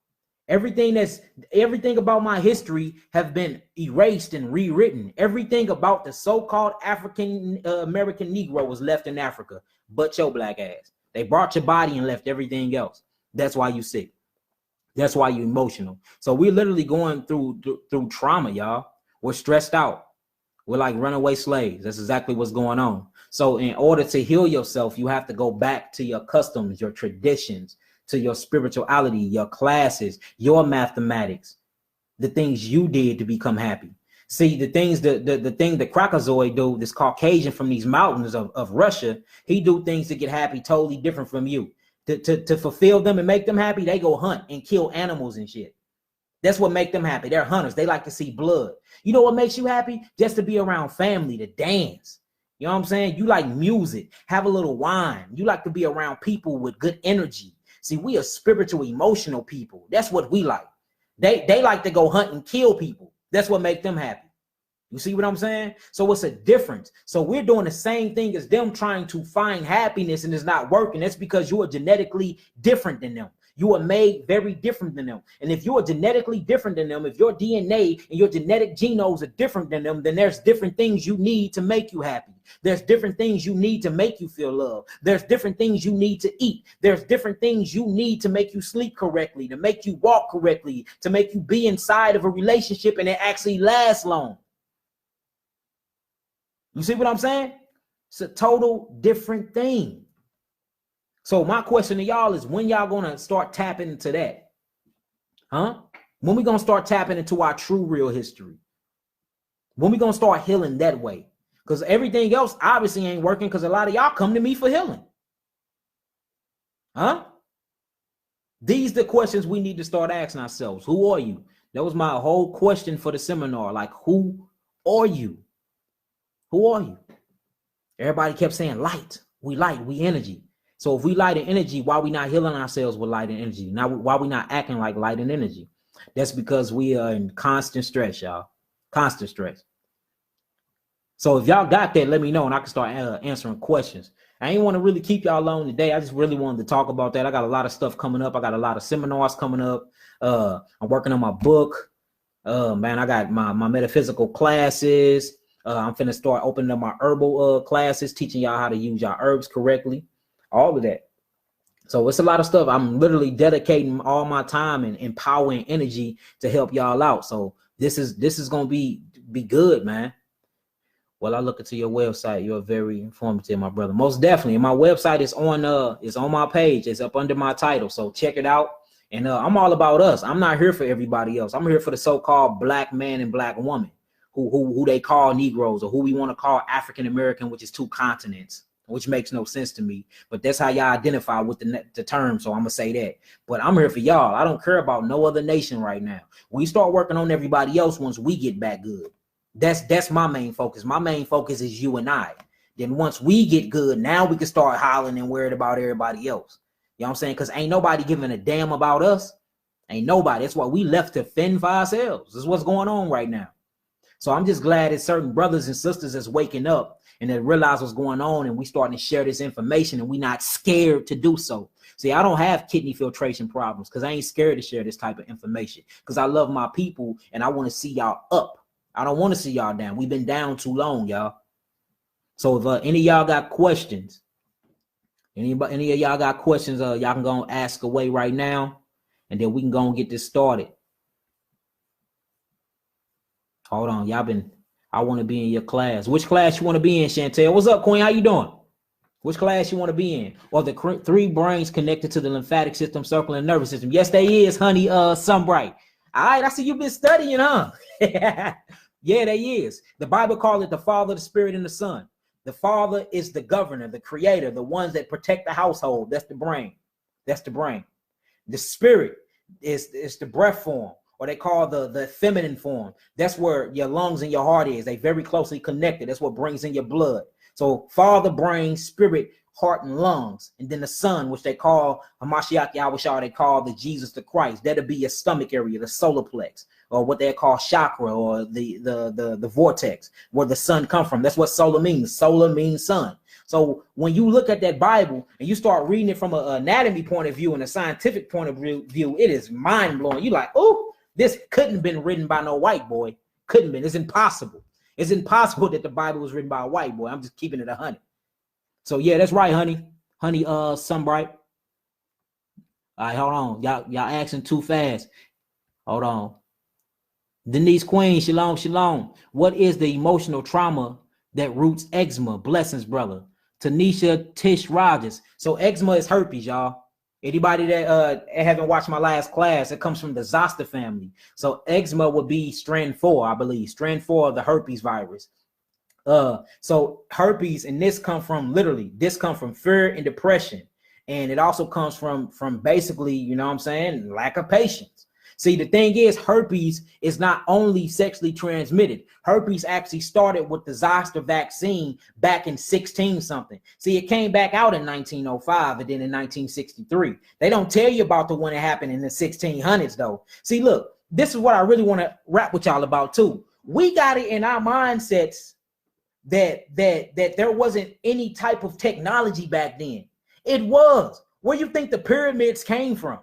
Everything about my history have been erased and rewritten. Everything about the so-called African American Negro was left in Africa, but your black ass. They brought your body and left everything else. That's why you sick. That's why you're emotional. So we're literally going through trauma, y'all. We're stressed out. We're like runaway slaves. That's exactly what's going on. So in order to heal yourself, you have to go back to your customs, your traditions, to your spirituality, your classes, your mathematics, the things you did to become happy. See, the thing the Crocozoi do, this Caucasian from these mountains of Russia, he do things to get happy totally different from you. To fulfill them and make them happy, they go hunt and kill animals and shit. That's what make them happy. They're hunters. They like to see blood. You know what makes you happy? Just to be around family, to dance. You know what I'm saying? You like music, have a little wine. You like to be around people with good energy. See, we are spiritual, emotional people. That's what we like. They like to go hunt and kill people. That's what makes them happy. You see what I'm saying? So it's a difference. So we're doing the same thing as them, trying to find happiness, and it's not working. That's because you are genetically different than them. You are made very different than them. And if you are genetically different than them, if your DNA and your genetic genomes are different than them, then there's different things you need to make you happy. There's different things you need to make you feel love. There's different things you need to eat. There's different things you need to make you sleep correctly, to make you walk correctly, to make you be inside of a relationship and it actually lasts long. You see what I'm saying? It's a total different thing. So my question to y'all is, when y'all gonna start tapping into that? Huh? When we gonna start tapping into our true real history? When we gonna start healing that way? Because everything else obviously ain't working, because a lot of y'all come to me for healing. Huh? These are the questions we need to start asking ourselves. Who are you? That was my whole question for the seminar. Like, who are you? Who are you? Everybody kept saying light. We light, we energy. So if we light and energy, why we not healing ourselves with light and energy? Now, why we not acting like light and energy? That's because we are in constant stress, y'all. Constant stress. So if y'all got that, let me know, and I can start answering questions. I ain't want to really keep y'all long today. I just really wanted to talk about that. I got a lot of stuff coming up. I got a lot of seminars coming up. I'm working on my book. Man, I got my metaphysical classes. I'm finna start opening up my herbal classes, teaching y'all how to use your herbs correctly, all of that. So it's a lot of stuff. I'm literally dedicating all my time and empowering energy to help y'all out. So this is gonna be good, man. Well, I look into your website. You're very informative, my brother. Most definitely. And my website is on my page. It's up under my title. So check it out. And I'm all about us. I'm not here for everybody else. I'm here for the so-called black man and black woman who they call Negroes, or who we want to call African American, which is two continents, which makes no sense to me. But that's how y'all identify with the term. So I'm gonna say that. But I'm here for y'all. I don't care about no other nation right now. We start working on everybody else once we get back good. That's my main focus. My main focus is you and I. Then once we get good, now we can start hollering and worried about everybody else. You know what I'm saying? Because ain't nobody giving a damn about us. Ain't nobody. That's why we left to fend for ourselves. This is what's going on right now. So I'm just glad that certain brothers and sisters is waking up and that realize what's going on, and we starting to share this information, and we not scared to do so. See, I don't have kidney filtration problems because I ain't scared to share this type of information, because I love my people and I want to see y'all up. I don't want to see y'all down. We've been down too long, y'all. So if any of y'all got questions, any of y'all got questions, y'all can go and ask away right now, and then we can go and get this started. Hold on, I want to be in your class. Which class you want to be in, Chantel? What's up, Queen? How you doing? Which class you want to be in? Or the 3 brains connected to the lymphatic system, circle, and nervous system? Yes, they is, honey, Sunbright. All right, I see you've been studying, huh? Yeah, they is. The Bible calls it the Father, the Spirit, and the Son. The Father is the governor, the creator, the ones that protect the household. That's the brain. That's the brain. The Spirit is the breath form, or they call the feminine form. That's where your lungs and your heart is. They very closely connected. That's what brings in your blood. So Father, brain, spirit, heart, and lungs. And then the Son, which they call Hamashiach Yahushua, they call the Jesus the Christ. That'll be your stomach area, the solar plex, or what they call chakra, or the vortex, where the sun come from. That's what solar means. Solar means sun. So when you look at that Bible and you start reading it from an anatomy point of view and a scientific point of view, it is mind blowing. You're like, oh, this couldn't have been written by no white boy. Couldn't have been. It's impossible. It's impossible that the Bible was written by a white boy. I'm just keeping it 100. So yeah, that's right, honey. Honey, Sunbright. All right, hold on. Y'all asking too fast. Hold on. Denise Queen, shalom, shalom. What is the emotional trauma that roots eczema? Blessings, brother. Tanisha Tish Rogers. So eczema is herpes, y'all. Anybody that haven't watched my last class, it comes from the zoster family. So eczema would be strand 4, I believe. Strand 4 of the herpes virus. So herpes, and this come from fear and depression. And it also comes from basically, you know what I'm saying, lack of patience. See, the thing is, herpes is not only sexually transmitted. Herpes actually started with the zoster vaccine back in 16 something. See, it came back out in 1905 and then in 1963. They don't tell you about the one that happened in the 1600s though. See, look, this is what I really want to rap with y'all about too. We got it in our mindsets that there wasn't any type of technology back then. It was. Where you think the pyramids came from?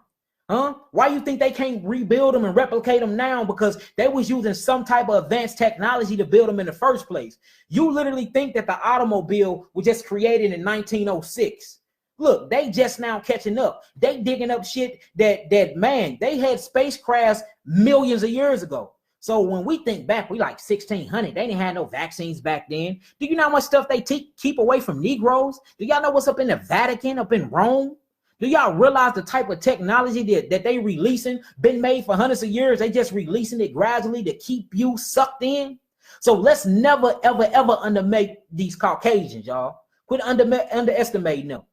Huh? Why you think they can't rebuild them and replicate them now? Because they was using some type of advanced technology to build them in the first place. You literally think that the automobile was just created in 1906. Look, they just now catching up. They digging up shit that man, they had spacecrafts millions of years ago. So when we think back, we like 1600. They didn't have no vaccines back then. Do you know how much stuff they keep away from Negroes? Do y'all know what's up in the Vatican, up in Rome? Do y'all realize the type of technology that they releasing, been made for hundreds of years? They just releasing it gradually to keep you sucked in. So let's never, ever, ever underestimate these Caucasians, y'all. Quit underestimating them.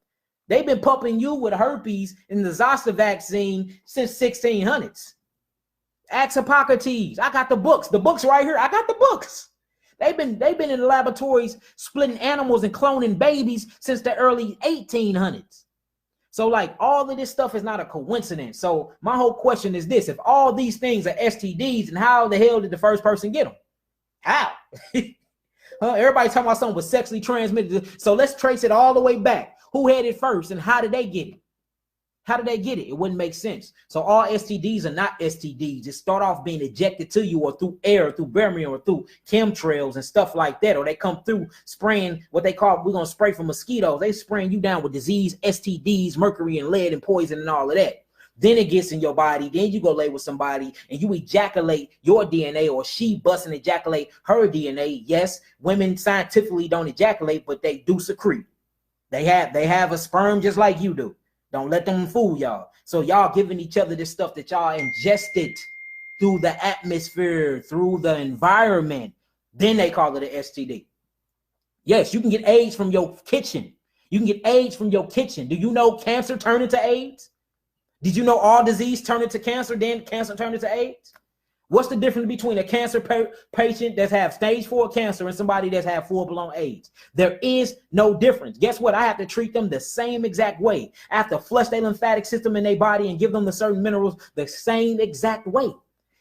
They've been pumping you with herpes and the zoster vaccine since 1600s. Ask Hippocrates. I got the books. The books right here. I got the books. They've been in the laboratories splitting animals and cloning babies since the early 1800s. So like all of this stuff is not a coincidence. So my whole question is this: if all these things are STDs, and how the hell did the first person get them? How? Everybody talking about something was sexually transmitted. So let's trace it all the way back. Who had it first and how did they get it? How did they get it? It wouldn't make sense. So all STDs are not STDs. It start off being ejected to you, or through air, through barium, or through chemtrails and stuff like that. Or they come through spraying what they call, we're going to spray for mosquitoes. They spraying you down with disease, STDs, mercury and lead and poison and all of that. Then it gets in your body. Then you go lay with somebody and you ejaculate your DNA, or she busts and ejaculate her DNA. Yes, women scientifically don't ejaculate, but they do secrete. They have a sperm just like you do. Don't let them fool y'all. So y'all giving each other this stuff that y'all ingested through the atmosphere, through the environment. Then they call it an STD. Yes, you can get AIDS from your kitchen. You can get AIDS from your kitchen. Do you know cancer turned into AIDS? Did you know all disease turned into cancer, then cancer turned into AIDS? What's the difference between a cancer patient that's have stage 4 cancer and somebody that's have full-blown AIDS? There is no difference. Guess what? I have to treat them the same exact way. I have to flush their lymphatic system in their body and give them the certain minerals the same exact way,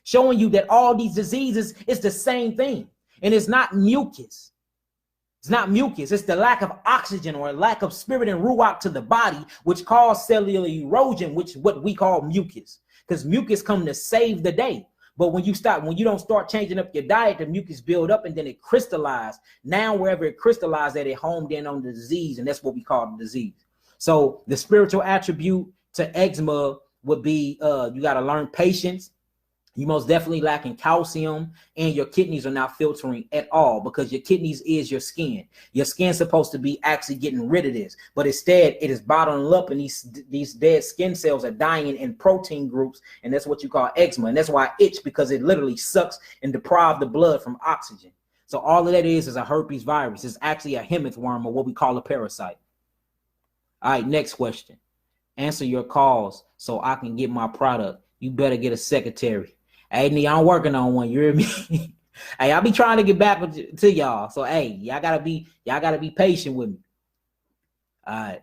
showing you that all these diseases is the same thing. And it's not mucus. It's not mucus. It's the lack of oxygen or lack of spirit and ruach to the body, which cause cellular erosion, which is what we call mucus. Because mucus come to save the day. But when you don't start changing up your diet, the mucus build up and then it crystallizes. Now, wherever it crystallizes, that it homed in on the disease, and that's what we call the disease. So the spiritual attribute to eczema would be you got to learn patience. You most definitely lacking calcium, and your kidneys are not filtering at all, because your kidneys is your skin. Your skin's supposed to be actually getting rid of this, but instead it is bottling up, and these dead skin cells are dying in protein groups, and that's what you call eczema. And that's why I itch, because it literally sucks and deprives the blood from oxygen. So all of that is a herpes virus. It's actually a hemorrhage worm, or what we call a parasite. All right, next question. Answer your calls so I can get my product. You better get a secretary. Hey, Nee, I'm working on one. You hear me? Hey, I'll be trying to get back to y'all. So, hey, y'all gotta be patient with me. All right.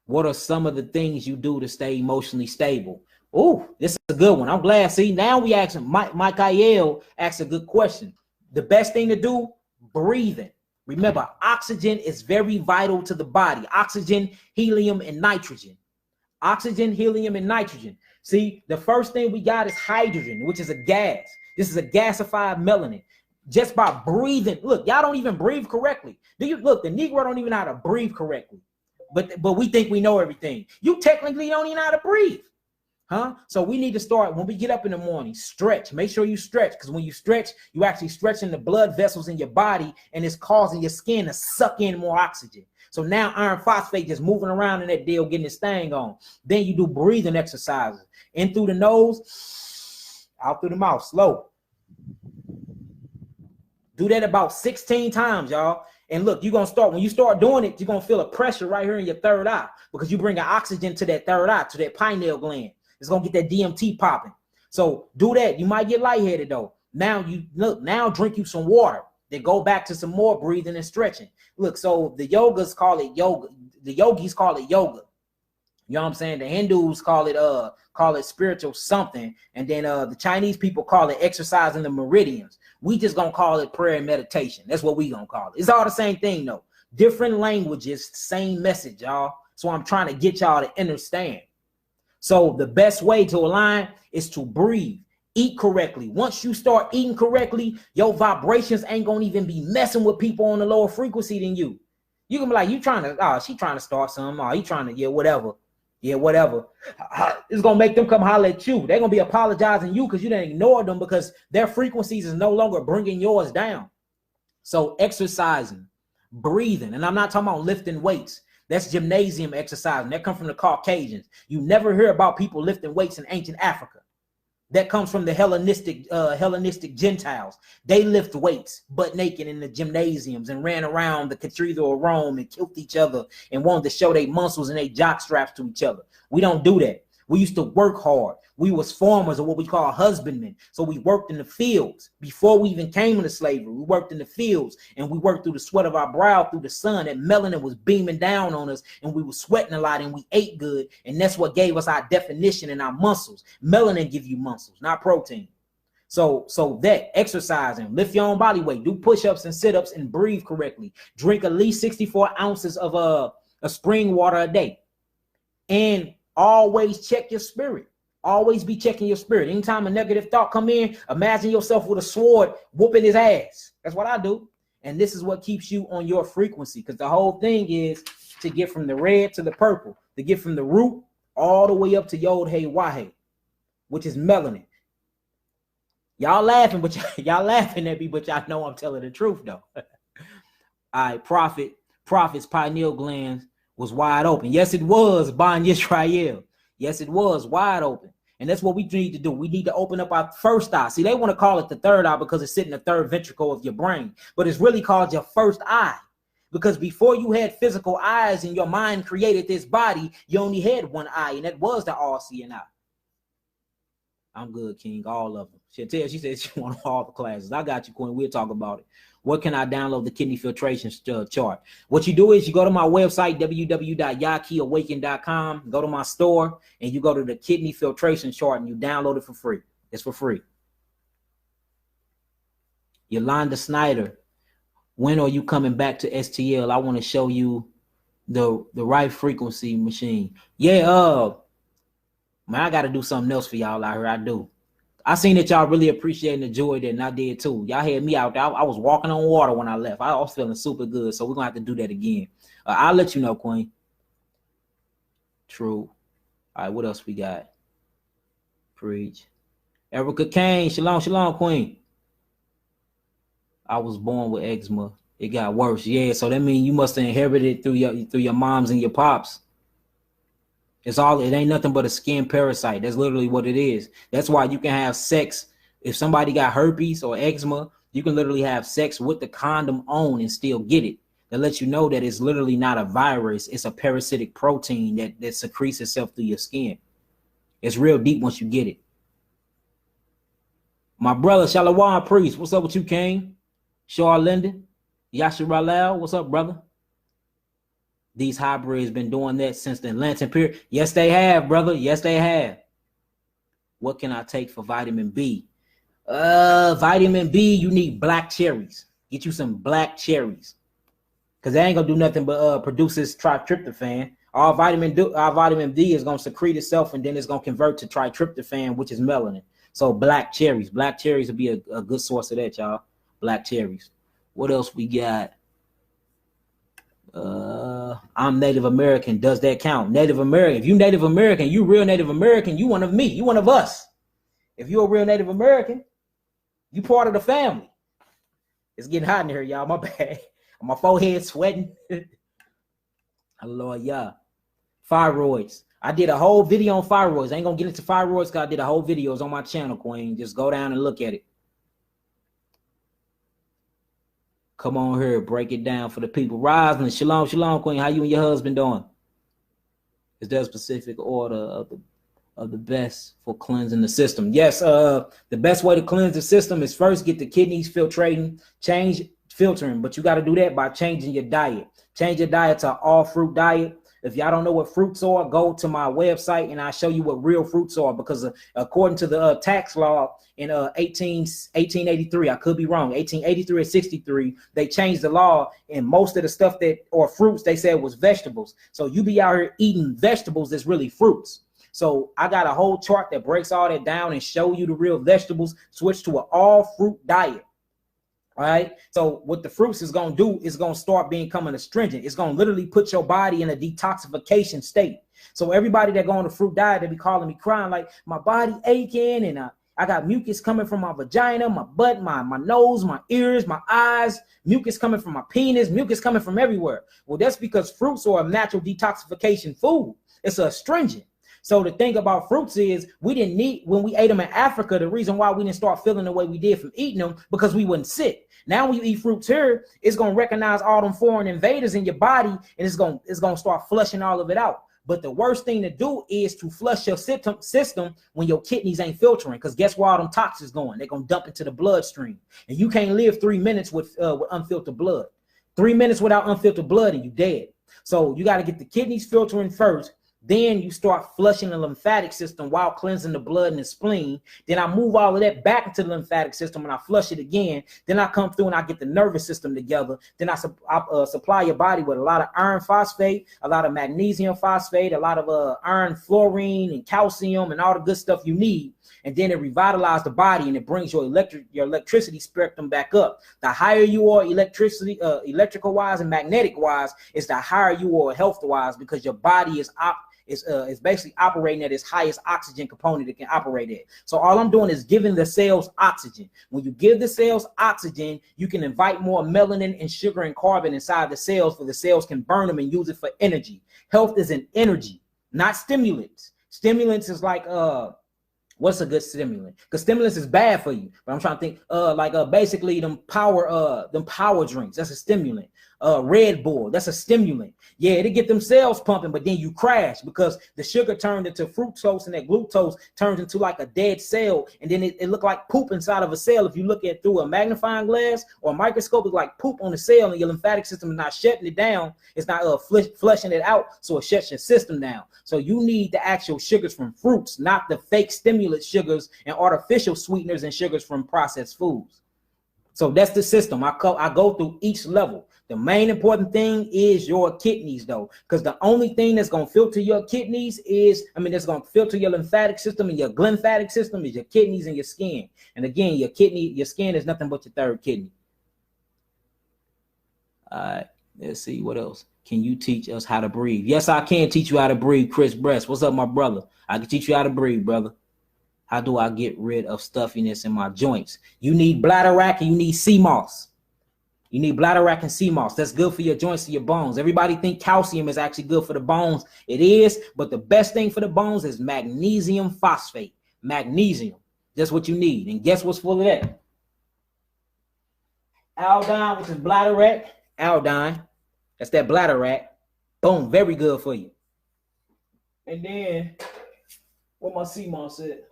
What are some of the things you do to stay emotionally stable? Oh, this is a good one. I'm glad. See, now we asking Michael asked a good question. The best thing to do, breathing. Remember, oxygen is very vital to the body. Oxygen, helium, and nitrogen. Oxygen, helium, and nitrogen. See, the first thing we got is hydrogen, which is a gas. This is a gasified melanin. Just by breathing, look, y'all don't even breathe correctly. Look, the Negro don't even know how to breathe correctly. But we think we know everything. You technically don't even know how to breathe. Huh? So we need to start, when we get up in the morning, stretch. Make sure you stretch, because when you stretch, you actually stretching the blood vessels in your body, and it's causing your skin to suck in more oxygen. So now iron phosphate just moving around in that deal, getting this thing on. Then you do breathing exercises. In through the nose, out through the mouth, slow. Do that about 16 times, y'all. And look, you're going to start, when you start doing it, you're going to feel a pressure right here in your third eye, because you bring oxygen to that third eye, to that pineal gland. It's going to get that DMT popping. So do that. You might get lightheaded though. Now now drink you some water. Then go back to some more breathing and stretching. Look, so the yogas call it yoga. The yogis call it yoga. You know what I'm saying? The Hindus call it spiritual something. And then the Chinese people call it exercising the meridians. We just gonna call it prayer and meditation. That's what we gonna call it. It's all the same thing though. Different languages, same message, y'all. So I'm trying to get y'all to understand. So the best way to align is to breathe. Eat correctly. Once you start eating correctly, your vibrations ain't gonna even be messing with people on the lower frequency than you. You can be like, you trying to, oh, she trying to start something. Oh, he trying to, yeah, whatever. Yeah, whatever. It's gonna make them come holler at you. They're gonna be apologizing you because you didn't ignore them, because their frequencies is no longer bringing yours down. So exercising, breathing, and I'm not talking about lifting weights. That's gymnasium exercise, and that comes from the Caucasians. You never hear about people lifting weights in ancient Africa. That comes from the Hellenistic Gentiles. They lift weights butt naked in the gymnasiums and ran around the Cathedral of Rome and killed each other and wanted to show their muscles and their jock straps to each other. We don't do that. We used to work hard. We was farmers, or what we call husbandmen. So we worked in the fields. Before we even came into slavery, we worked in the fields, and we worked through the sweat of our brow, through the sun. That melanin was beaming down on us, and we were sweating a lot, and we ate good. And that's what gave us our definition and our muscles. Melanin give you muscles, not protein. So that exercising, lift your own body weight, do push-ups and sit-ups, and breathe correctly. Drink at least 64 ounces of a spring water a day. And always check your spirit. Always be checking your spirit. Anytime a negative thought come in, imagine yourself with a sword whooping his ass. That's what I do. And this is what keeps you on your frequency, because the whole thing is to get from the red to the purple, to get from the root all the way up to Yod Hey Wahe, which is melanin. Y'all laughing, but y'all laughing at me, but y'all know I'm telling the truth though. All right, Prophet's pineal glands was wide open. Yes, it was, Ban Yisrael. Yes, it was wide open. And that's what we need to do. We need to open up our first eye. See, they want to call it the third eye because it's sitting in the third ventricle of your brain, but it's really called your first eye. Because before you had physical eyes and your mind created this body, you only had one eye, and that was the all-seeing eye. I'm good, King, all of them. She said she wants all the classes. I got you, Queen. We'll talk about it. What can I download the kidney filtration chart? What you do is you go to my website, www.yakiawaken.com, go to my store, and you go to the kidney filtration chart, and you download it for free. It's for free. Yolanda Snyder, when are you coming back to STL? I want to show you the right frequency machine. Yeah, man, I got to do something else for y'all out here. I do. I seen that y'all really appreciate and enjoyed it, and I did too. Y'all had me out there. I was walking on water when I left. I was feeling super good, so we're going to have to do that again. I'll let you know, Queen. True. All right, what else we got? Preach. Erica Kane, shalom, shalom, queen. I was born with eczema. It got worse. Yeah, so that means you must have inherited it through your moms and your pops. It ain't nothing but a skin parasite. That's literally what it is. That's why you can have sex. If somebody got herpes or eczema, you can literally have sex with the condom on and still get it. That lets you know that it's literally not a virus. It's a parasitic protein that secretes itself through your skin. It's real deep once you get it. My brother, Shalom Priest, what's up with you, King? Shar Linden, Yasharalal, what's up, brother? These hybrids been doing that since the Atlantic period. Yes, they have, brother. Yes, they have. What can I take for vitamin B? Vitamin B, you need black cherries. Get you some black cherries. Because they ain't going to do nothing but produce this tritryptophan. Our vitamin D is going to secrete itself, and then it's going to convert to tritryptophan, which is melanin. So black cherries. Black cherries would be a good source of that, y'all. Black cherries. What else we got? I'm Native American. Does that count? Native American. If you Native American, you real Native American, you one of me. You one of us. If you're a real Native American, you part of the family. It's getting hot in here, y'all. My bad. My forehead sweating. Lord, yeah. Thyroids. I did a whole video on thyroids. I ain't gonna get into thyroids because I did a whole video. It's on my channel, Queen. Just go down and look at it. Come on here, break it down for the people. Roslyn, shalom, shalom, Queen. How you and your husband doing? Is there a specific order of the best for cleansing the system? Yes, the best way to cleanse the system is first get the kidneys filtrating, change filtering, but you got to do that by changing your diet. Change your diet to an all fruit diet. If y'all don't know what fruits are, go to my website and I'll show you what real fruits are, because according to the tax law in 1883, I could be wrong, 1883 or 63, they changed the law, and most of the stuff that or fruits they said was vegetables. So you be out here eating vegetables that's really fruits. So I got a whole chart that breaks all that down and show you the real vegetables. Switch to an all fruit diet. All right. So what the fruits is going to do is going to start becoming astringent. It's going to literally put your body in a detoxification state. So everybody that go on the fruit diet, they be calling me crying like my body aching, and I got mucus coming from my vagina, my butt, my nose, my ears, my eyes, mucus coming from my penis, mucus coming from everywhere. Well, that's because fruits are a natural detoxification food. It's a astringent. So the thing about fruits is we didn't need, when we ate them in Africa, the reason why we didn't start feeling the way we did from eating them, because we wasn't sick. Now when you eat fruits here, it's going to recognize all them foreign invaders in your body, and it's going to start flushing all of it out. But the worst thing to do is to flush your system when your kidneys ain't filtering, because guess where all them toxins going? They're going to dump into the bloodstream. And you can't live 3 minutes with unfiltered blood. 3 minutes without unfiltered blood and you dead. So you got to get the kidneys filtering first. Then you start flushing the lymphatic system while cleansing the blood and the spleen. Then I move all of that back into the lymphatic system and I flush it again. Then I come through and I get the nervous system together. Then I supply your body with a lot of iron phosphate, a lot of magnesium phosphate, a lot of iron, fluorine, and calcium, and all the good stuff you need. And then it revitalizes the body and it brings your electricity spectrum back up. The higher you are electrical wise and magnetic wise, is the higher you are health wise, because your body is basically operating at its highest oxygen component it can operate at. So all I'm doing is giving the cells oxygen. When you give the cells oxygen, you can invite more melanin and sugar and carbon inside the cells, for the cells can burn them and use it for energy. Health is an energy, not stimulants. Stimulants is like what's a good stimulant? Because stimulants is bad for you. But I'm trying to think basically them power drinks. That's a stimulant. Red Bull, that's a stimulant. Yeah, it'll get them cells pumping, but then you crash because the sugar turned into fructose, and that glucose turns into like a dead cell, and then it looked like poop inside of a cell. If you look at through a magnifying glass or a microscope, it's like poop on the cell, and your lymphatic system is not shutting it down. It's not flushing it out, so it shuts your system down. So you need the actual sugars from fruits, not the fake stimulant sugars and artificial sweeteners and sugars from processed foods. So that's the system. I go through each level. The main important thing is your kidneys, though, because the only thing that's going to filter your kidneys that's going to filter your lymphatic system and your glymphatic system is your kidneys and your skin. And again, your skin is nothing but your third kidney. All right, let's see what else. Can you teach us how to breathe? Yes, I can teach you how to breathe, Chris Bress. What's up, my brother? I can teach you how to breathe, brother. How do I get rid of stuffiness in my joints? You need bladderwrack and you need sea moss. You need bladderwrack and sea moss. That's good for your joints and your bones. Everybody think calcium is actually good for the bones. It is, but the best thing for the bones is magnesium phosphate. Magnesium. That's what you need. And guess what's full of that? Iodine, which is bladderwrack. Iodine. That's that bladderwrack. Boom. Very good for you. And then, what my sea moss at?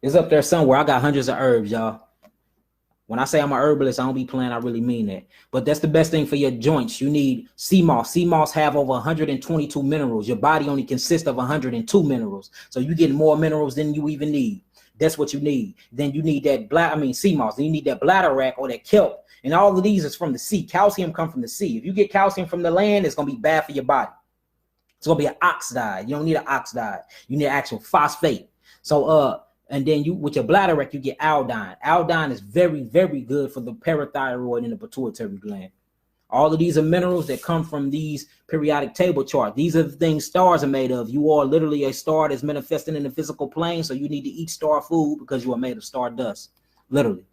It's up there somewhere. I got hundreds of herbs, y'all. When I say I'm an herbalist, I don't be playing. I really mean that. But that's the best thing for your joints. You need sea moss. Sea moss have over 122 minerals. Your body only consists of 102 minerals. So you get more minerals than you even need. That's what you need. Then you need that sea moss. Then you need that bladderwrack or that kelp. And all of these is from the sea. Calcium comes from the sea. If you get calcium from the land, it's going to be bad for your body. It's going to be an oxide. You don't need an oxide. You need actual phosphate. So, and then you, with your bladderwrack, you get iodine. Iodine is very, very good for the parathyroid and the pituitary gland. All of these are minerals that come from these periodic table charts. These are the things stars are made of. You are literally a star that's manifesting in the physical plane, so you need to eat star food because you are made of star dust, literally.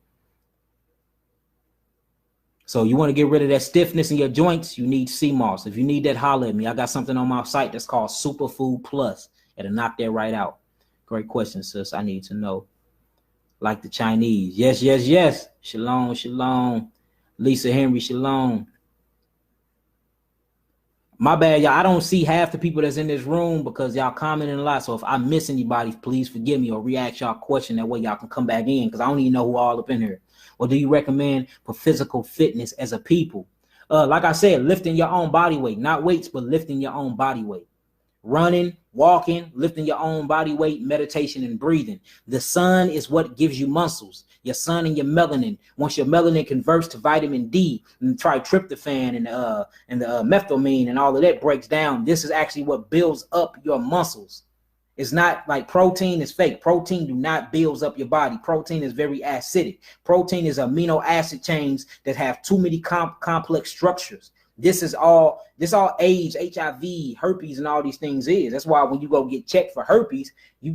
So you want to get rid of that stiffness in your joints, you need sea moss. If you need that, holler at me. I got something on my site that's called Superfood Plus. It'll knock that right out. Great question, sis. I need to know. Like the Chinese. Yes, yes, yes. Shalom, shalom. Lisa Henry, shalom. My bad, y'all. I don't see half the people that's in this room because y'all commenting a lot. So if I miss anybody, please forgive me or re-ask y'all a question. That way y'all can come back in because I don't even know who all up in here. What do you recommend for physical fitness as a people? Like I said, lifting your own body weight. Not weights, but lifting your own body weight. Running, walking, lifting your own body weight, meditation, and breathing. The sun is what gives you muscles. Your sun and your melanin. Once your melanin converts to vitamin D and tryptophan and the methylamine and all of that breaks down, this is actually what builds up your muscles. It's not like protein is fake. Protein do not build up your body. Protein is very acidic. Protein is amino acid chains that have too many complex structures. This all AIDS, HIV, herpes, and all these things is. That's why when you go get checked for herpes,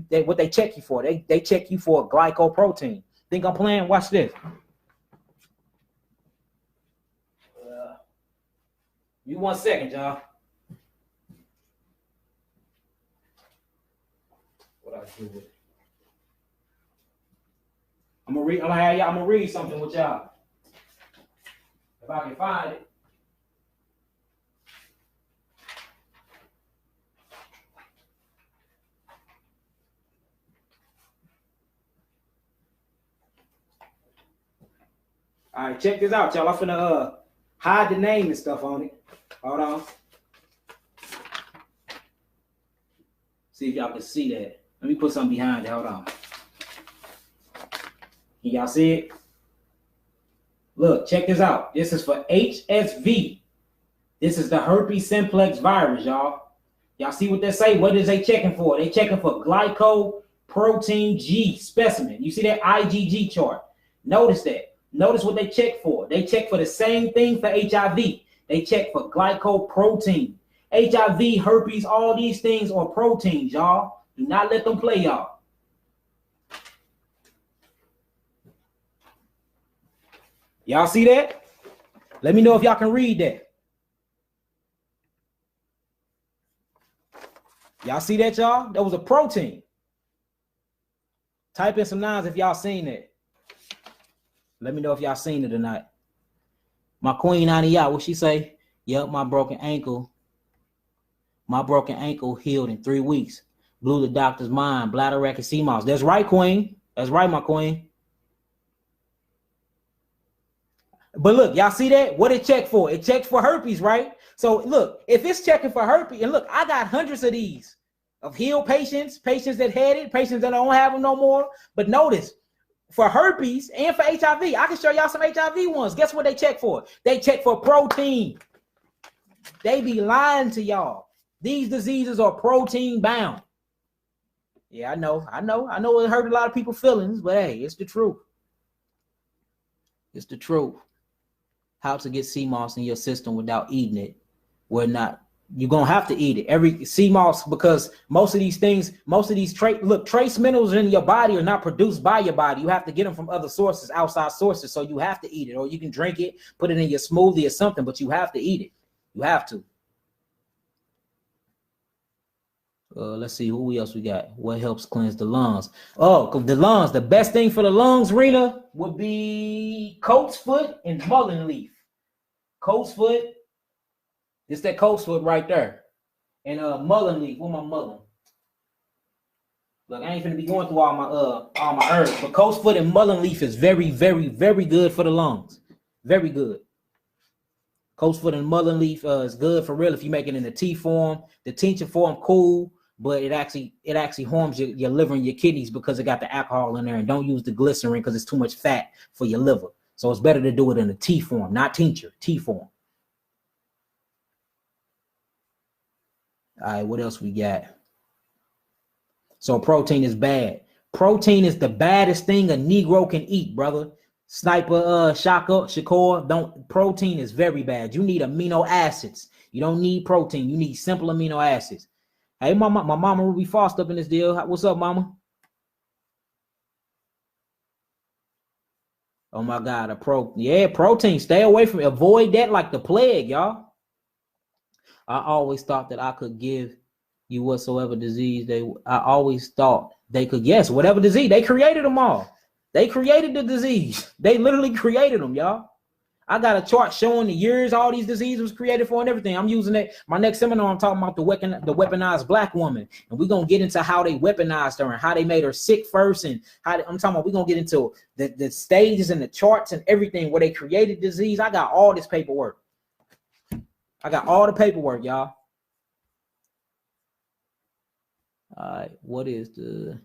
what they check you for? They check you for a glycoprotein. Think I'm playing? Watch this. You 1 second, y'all. What I do with it? I'm gonna read something with y'all. If I can find it. All right, check this out, y'all. I'm finna hide the name and stuff on it. Hold on. See if y'all can see that. Let me put something behind it. Hold on. Can y'all see it? Look, check this out. This is for HSV. This is the herpes simplex virus, y'all. Y'all see what they say? What is they checking for? They checking for glycoprotein G specimen. You see that IgG chart? Notice that. Notice what they check for. They check for the same thing for HIV. They check for glycoprotein. HIV, herpes, all these things are proteins, y'all. Do not let them play y'all. Y'all see that? Let me know if y'all can read that. Y'all see that, y'all? That was a protein. Type in some nines if y'all seen that. Let me know if y'all seen it or not. My queen Aniyah, what she say? Yep, my broken ankle healed in 3 weeks. Blew the doctor's mind. Bladderwrack and sea moss. That's right, queen. That's right, my queen. But look, y'all see that? What it checked for? It checked for herpes, right? So look, if it's checking for herpes, and look, I got hundreds of these of healed patients, patients that had it, patients that don't have them no more. But notice, for herpes and for HIV, I can show y'all some HIV ones. Guess what they check for? They check for protein. They be lying to y'all. These diseases are protein bound. Yeah, I know it hurt a lot of people's feelings, but hey, it's the truth. It's the truth. How to get sea moss in your system without eating it. Where not You're gonna have to eat it. Every sea moss, because most of these things, trace minerals in your body are not produced by your body. You have to get them from other sources, outside sources. So you have to eat it, or you can drink it, put it in your smoothie or something, but you have to eat it. You have to. Let's see who else we got. What helps cleanse the lungs? Oh, the lungs. The best thing for the lungs, Rena, would be coat's foot and mullein leaf. Coat's foot. It's that coat's foot right there. And mullein leaf. Where my mullein? Look, I ain't finna be going through all my herbs, but coat's foot and mullein leaf is very, very, very good for the lungs. Very good. Coat's foot and mullein leaf is good for real if you make it in the tea form. The tincture form, cool, but it actually harms your liver and your kidneys because it got the alcohol in there. And don't use the glycerin because it's too much fat for your liver. So it's better to do it in a tea form, not tincture, tea form. All right, what else we got? So protein is bad. Protein is the baddest thing a Negro can eat, brother. Sniper, Shakur, protein is very bad. You need amino acids. You don't need protein. You need simple amino acids. Hey, my mama Ruby Foster up in this deal. What's up, mama? Oh my God, protein. Stay away from it. Avoid that like the plague, y'all. I always thought that I could give you whatsoever disease I always thought they could. Yes, whatever disease. They created them all. They created the disease. They literally created them, y'all. I got a chart showing the years all these diseases was created for and everything. I'm using it. My next seminar, I'm talking about the weaponized black woman. And we're going to get into how they weaponized her and how they made her sick first. And I'm talking about, we're going to get into the stages and the charts and everything where they created disease. I got all this paperwork. I got all the paperwork, y'all. All right. What is the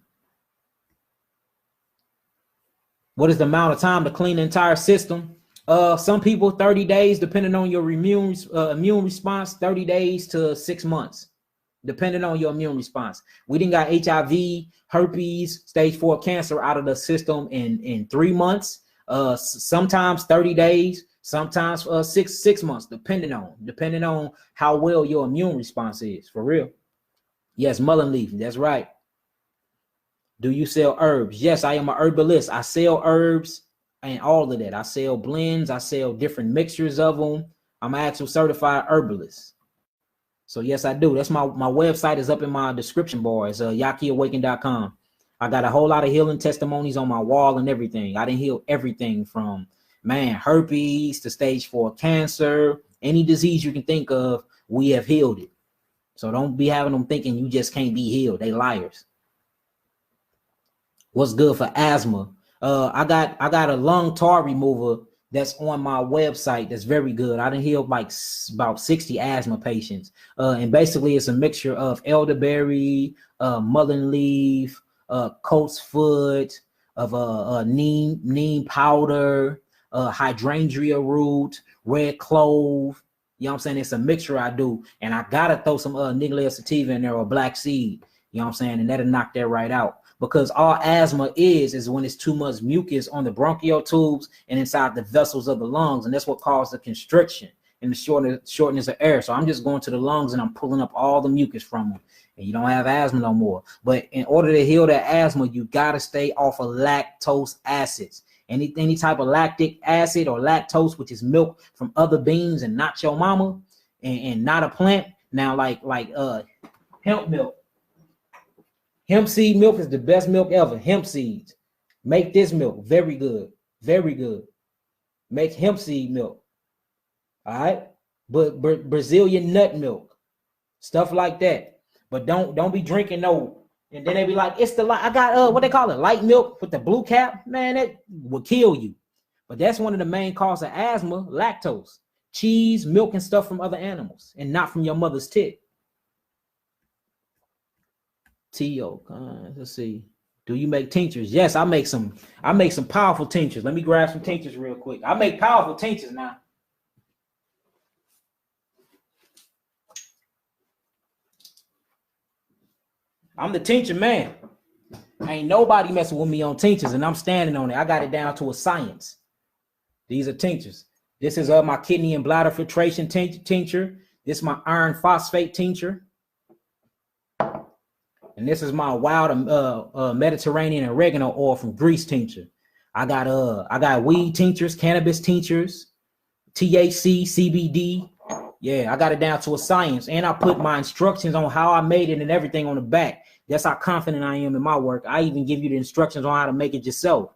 amount of time to clean the entire system? Some people 30 days, depending on your immune response, 30 days to 6 months, depending on your immune response. We didn't got HIV, herpes, stage 4 cancer out of the system in 3 months. Sometimes 30 days, sometimes 6 months, depending on how well your immune response is, for real. Yes, mullein leaf, that's right. Do you sell herbs? Yes, I am an herbalist. I sell herbs and all of that. I sell blends. I sell different mixtures of them. I'm an actual certified herbalist. So yes, I do. That's my website is up in my description bar. It's yakiawaken.com. I got a whole lot of healing testimonies on my wall and everything. I didn't heal everything from, herpes to stage 4 cancer. Any disease you can think of, we have healed it. So don't be having them thinking you just can't be healed. They liars. What's good for asthma? I got a lung tar remover that's on my website that's very good. I done healed like about 60 asthma patients. And basically it's a mixture of elderberry, mullein leaf, coat's foot, of neem powder, hydrangea root, red clove. You know what I'm saying? It's a mixture I do. And I gotta throw some Niglia sativa in there or black seed. You know what I'm saying? And that'll knock that right out. Because all asthma is when it's too much mucus on the bronchial tubes and inside the vessels of the lungs. And that's what causes the constriction and the shortness of air. So I'm just going to the lungs and I'm pulling up all the mucus from them. And you don't have asthma no more. But in order to heal that asthma, you got to stay off of lactose acids. Any type of lactic acid or lactose, which is milk from other beans and not your mama and not a plant. Now, like hemp milk. Hemp seed milk is the best milk ever. Hemp seeds. Make this milk. Very good. Very good. Make hemp seed milk. All right. But Brazilian nut milk. Stuff like that. But don't be drinking no. And then they be like, it's the light. I got what they call it, light milk with the blue cap. Man, that will kill you. But that's one of the main causes of asthma, lactose. Cheese, milk, and stuff from other animals, and not from your mother's tit. T.O. Let's see. Do you make tinctures? Yes, I make some powerful tinctures. Let me grab some tinctures real quick. I make powerful tinctures now. I'm the tincture man. Ain't nobody messing with me on tinctures, and I'm standing on it. I got it down to a science. These are tinctures. This is my kidney and bladder filtration tincture. This is my iron phosphate tincture. And this is my wild Mediterranean oregano oil from Greece tincture. I got weed tinctures, cannabis tinctures, THC, CBD. Yeah, I got it down to a science. And I put my instructions on how I made it and everything on the back. That's how confident I am in my work. I even give you the instructions on how to make it yourself.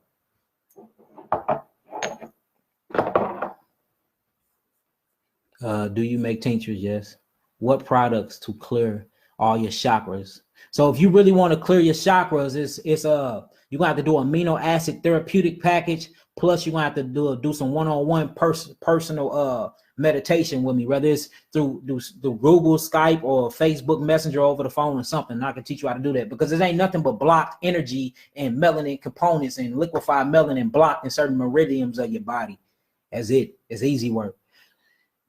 Do you make tinctures? Yes. What products to clear all your chakras? So if you really want to clear your chakras, you're gonna have to do amino acid therapeutic package. Plus, you're gonna have to do some one-on-one personal meditation with me, whether it's through Google, Skype, or Facebook Messenger over the phone or something. And I can teach you how to do that, because there ain't nothing but blocked energy and melanin components and liquefied melanin blocked in certain meridians of your body. It's easy work.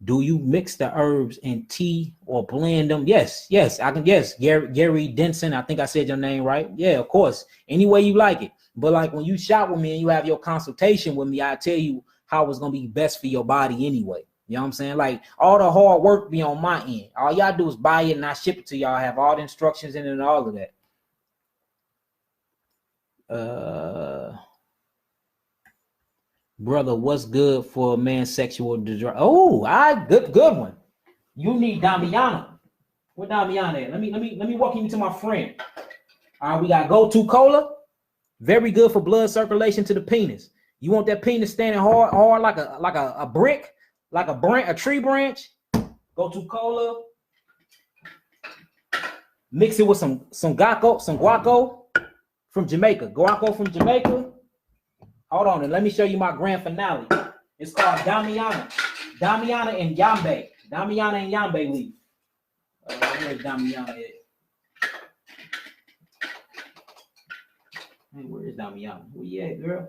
Do you mix the herbs in tea or blend them? Yes, I can. Yes, Gary Denson. I think I said your name right. Yeah, of course. Any way you like it. But like when you shop with me and you have your consultation with me, I tell you how it's gonna be best for your body anyway. You know what I'm saying? Like all the hard work be on my end. All y'all do is buy it and I ship it to y'all. I have all the instructions in it and all of that. Brother, what's good for a man's sexual desire? Oh, good one. You need Damiana. Where Damiana at? Let me walk you to my friend. All right, we got Go-To Cola. Very good for blood circulation to the penis. You want that penis standing hard like a brick, like a tree branch? Go-To Cola. Mix it with some guaco from Jamaica. Guaco from Jamaica. Hold on, and let me show you my grand finale. It's called Damiana. Damiana and Yambe. Damiana and Yambe leaf. Where's Damiana at? Hey, where is Damiana? Where you at, girl?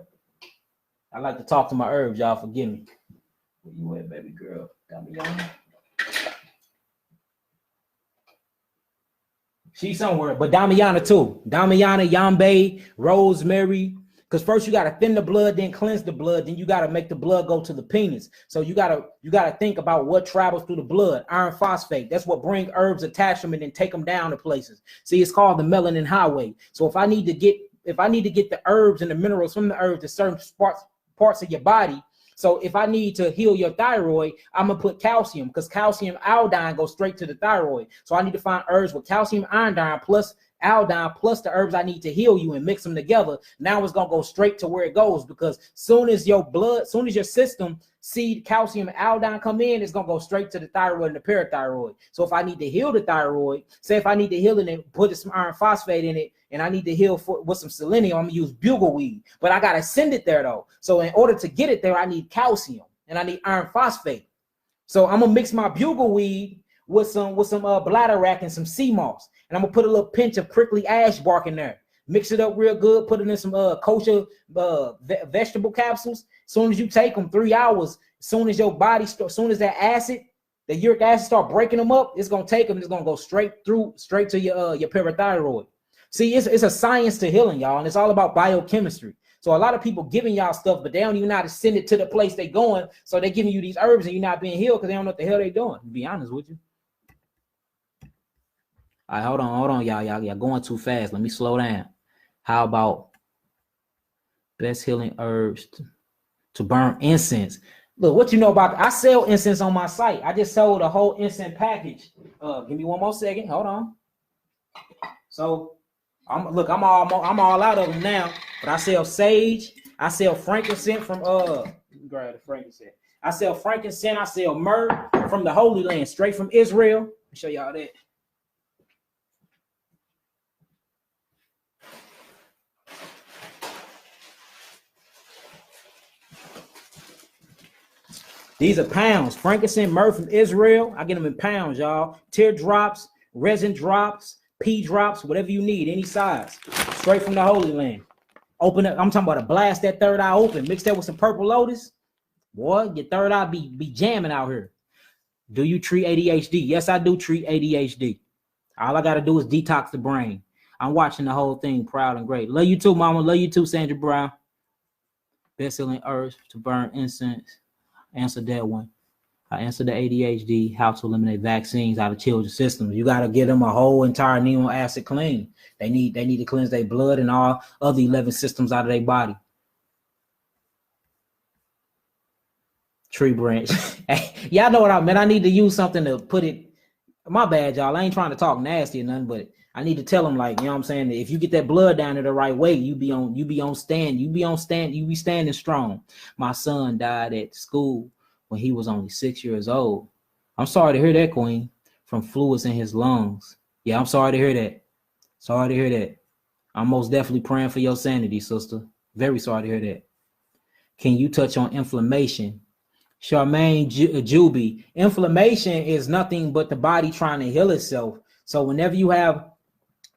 I like to talk to my herbs, y'all. Forgive me. Where you at, baby girl? Damiana. She's somewhere, but Damiana too. Damiana, Yambe, rosemary. Because first you got to thin the blood, then cleanse the blood, then you got to make the blood go to the penis. So you gotta think about what travels through the blood. Iron phosphate. That's what bring herbs, attach them, and then take them down to places. See, it's called the melanin highway. So if I need to get the herbs and the minerals from the herbs to certain parts of your body. So if I need to heal your thyroid, I'm gonna put calcium, because calcium iodine goes straight to the thyroid. So I need to find herbs with calcium iodine plus iodine plus the herbs I need to heal you and mix them together. Now it's gonna go straight to where it goes, because soon as your system see calcium and iodine come in, it's gonna go straight to the thyroid and the parathyroid. So if I need to heal the thyroid, say if I need to heal it and put some iron phosphate in it, and I need to heal with some selenium, I'm gonna use bugleweed, but I gotta send it there though. So in order to get it there, I need calcium and I need iron phosphate. So I'm gonna mix my bugleweed with some bladderwrack and some sea moss. And I'm gonna put a little pinch of prickly ash bark in there. Mix it up real good. Put it in some kosher vegetable capsules. Soon as you take them, 3 hours. Soon as your body soon as that acid, the uric acid start breaking them up, it's gonna take them. It's gonna go straight to your parathyroid. See, it's a science to healing, y'all, and it's all about biochemistry. So a lot of people giving y'all stuff, but they don't even know how to send it to the place they going. So they're giving you these herbs and you're not being healed because they don't know what the hell they're doing. To be honest with you. All right, hold on, y'all going too fast. Let me slow down. How about best healing herbs to burn incense? Look, what you know about? I sell incense on my site. I just sold a whole incense package. Give me one more second. Hold on. So I'm all out of them now. But I sell sage. I sell frankincense from grab the frankincense. I sell frankincense. I sell myrrh from the Holy Land, straight from Israel. Let me show y'all that. These are pounds. Frankincense, myrrh from Israel. I get them in pounds, y'all. Teardrops, resin drops, pea drops, whatever you need, any size. Straight from the Holy Land. Open it. I'm talking about to blast that third eye open. Mix that with some purple lotus. Boy, your third eye be jamming out here. Do you treat ADHD? Yes, I do treat ADHD. All I got to do is detox the brain. I'm watching the whole thing, proud and great. Love you too, mama. Love you too, Sandra Brown. Best selling herbs to burn incense. Answer that one. I answer the ADHD, how to eliminate vaccines out of children's systems. You got to give them a whole entire amino acid clean. They need to cleanse their blood and all other 11 systems out of their body. Tree branch. Hey, y'all know what I mean. I need to use something to put it. My bad, y'all. I ain't trying to talk nasty or nothing, but I need to tell them, like, you know what I'm saying? If you get that blood down there the right way, you be standing strong. My son died at school when he was only 6 years old. I'm sorry to hear that, Queen, from fluids in his lungs. Yeah, I'm sorry to hear that. Sorry to hear that. I'm most definitely praying for your sanity, sister. Very sorry to hear that. Can you touch on inflammation? Charmaine Juby, inflammation is nothing but the body trying to heal itself. So whenever you have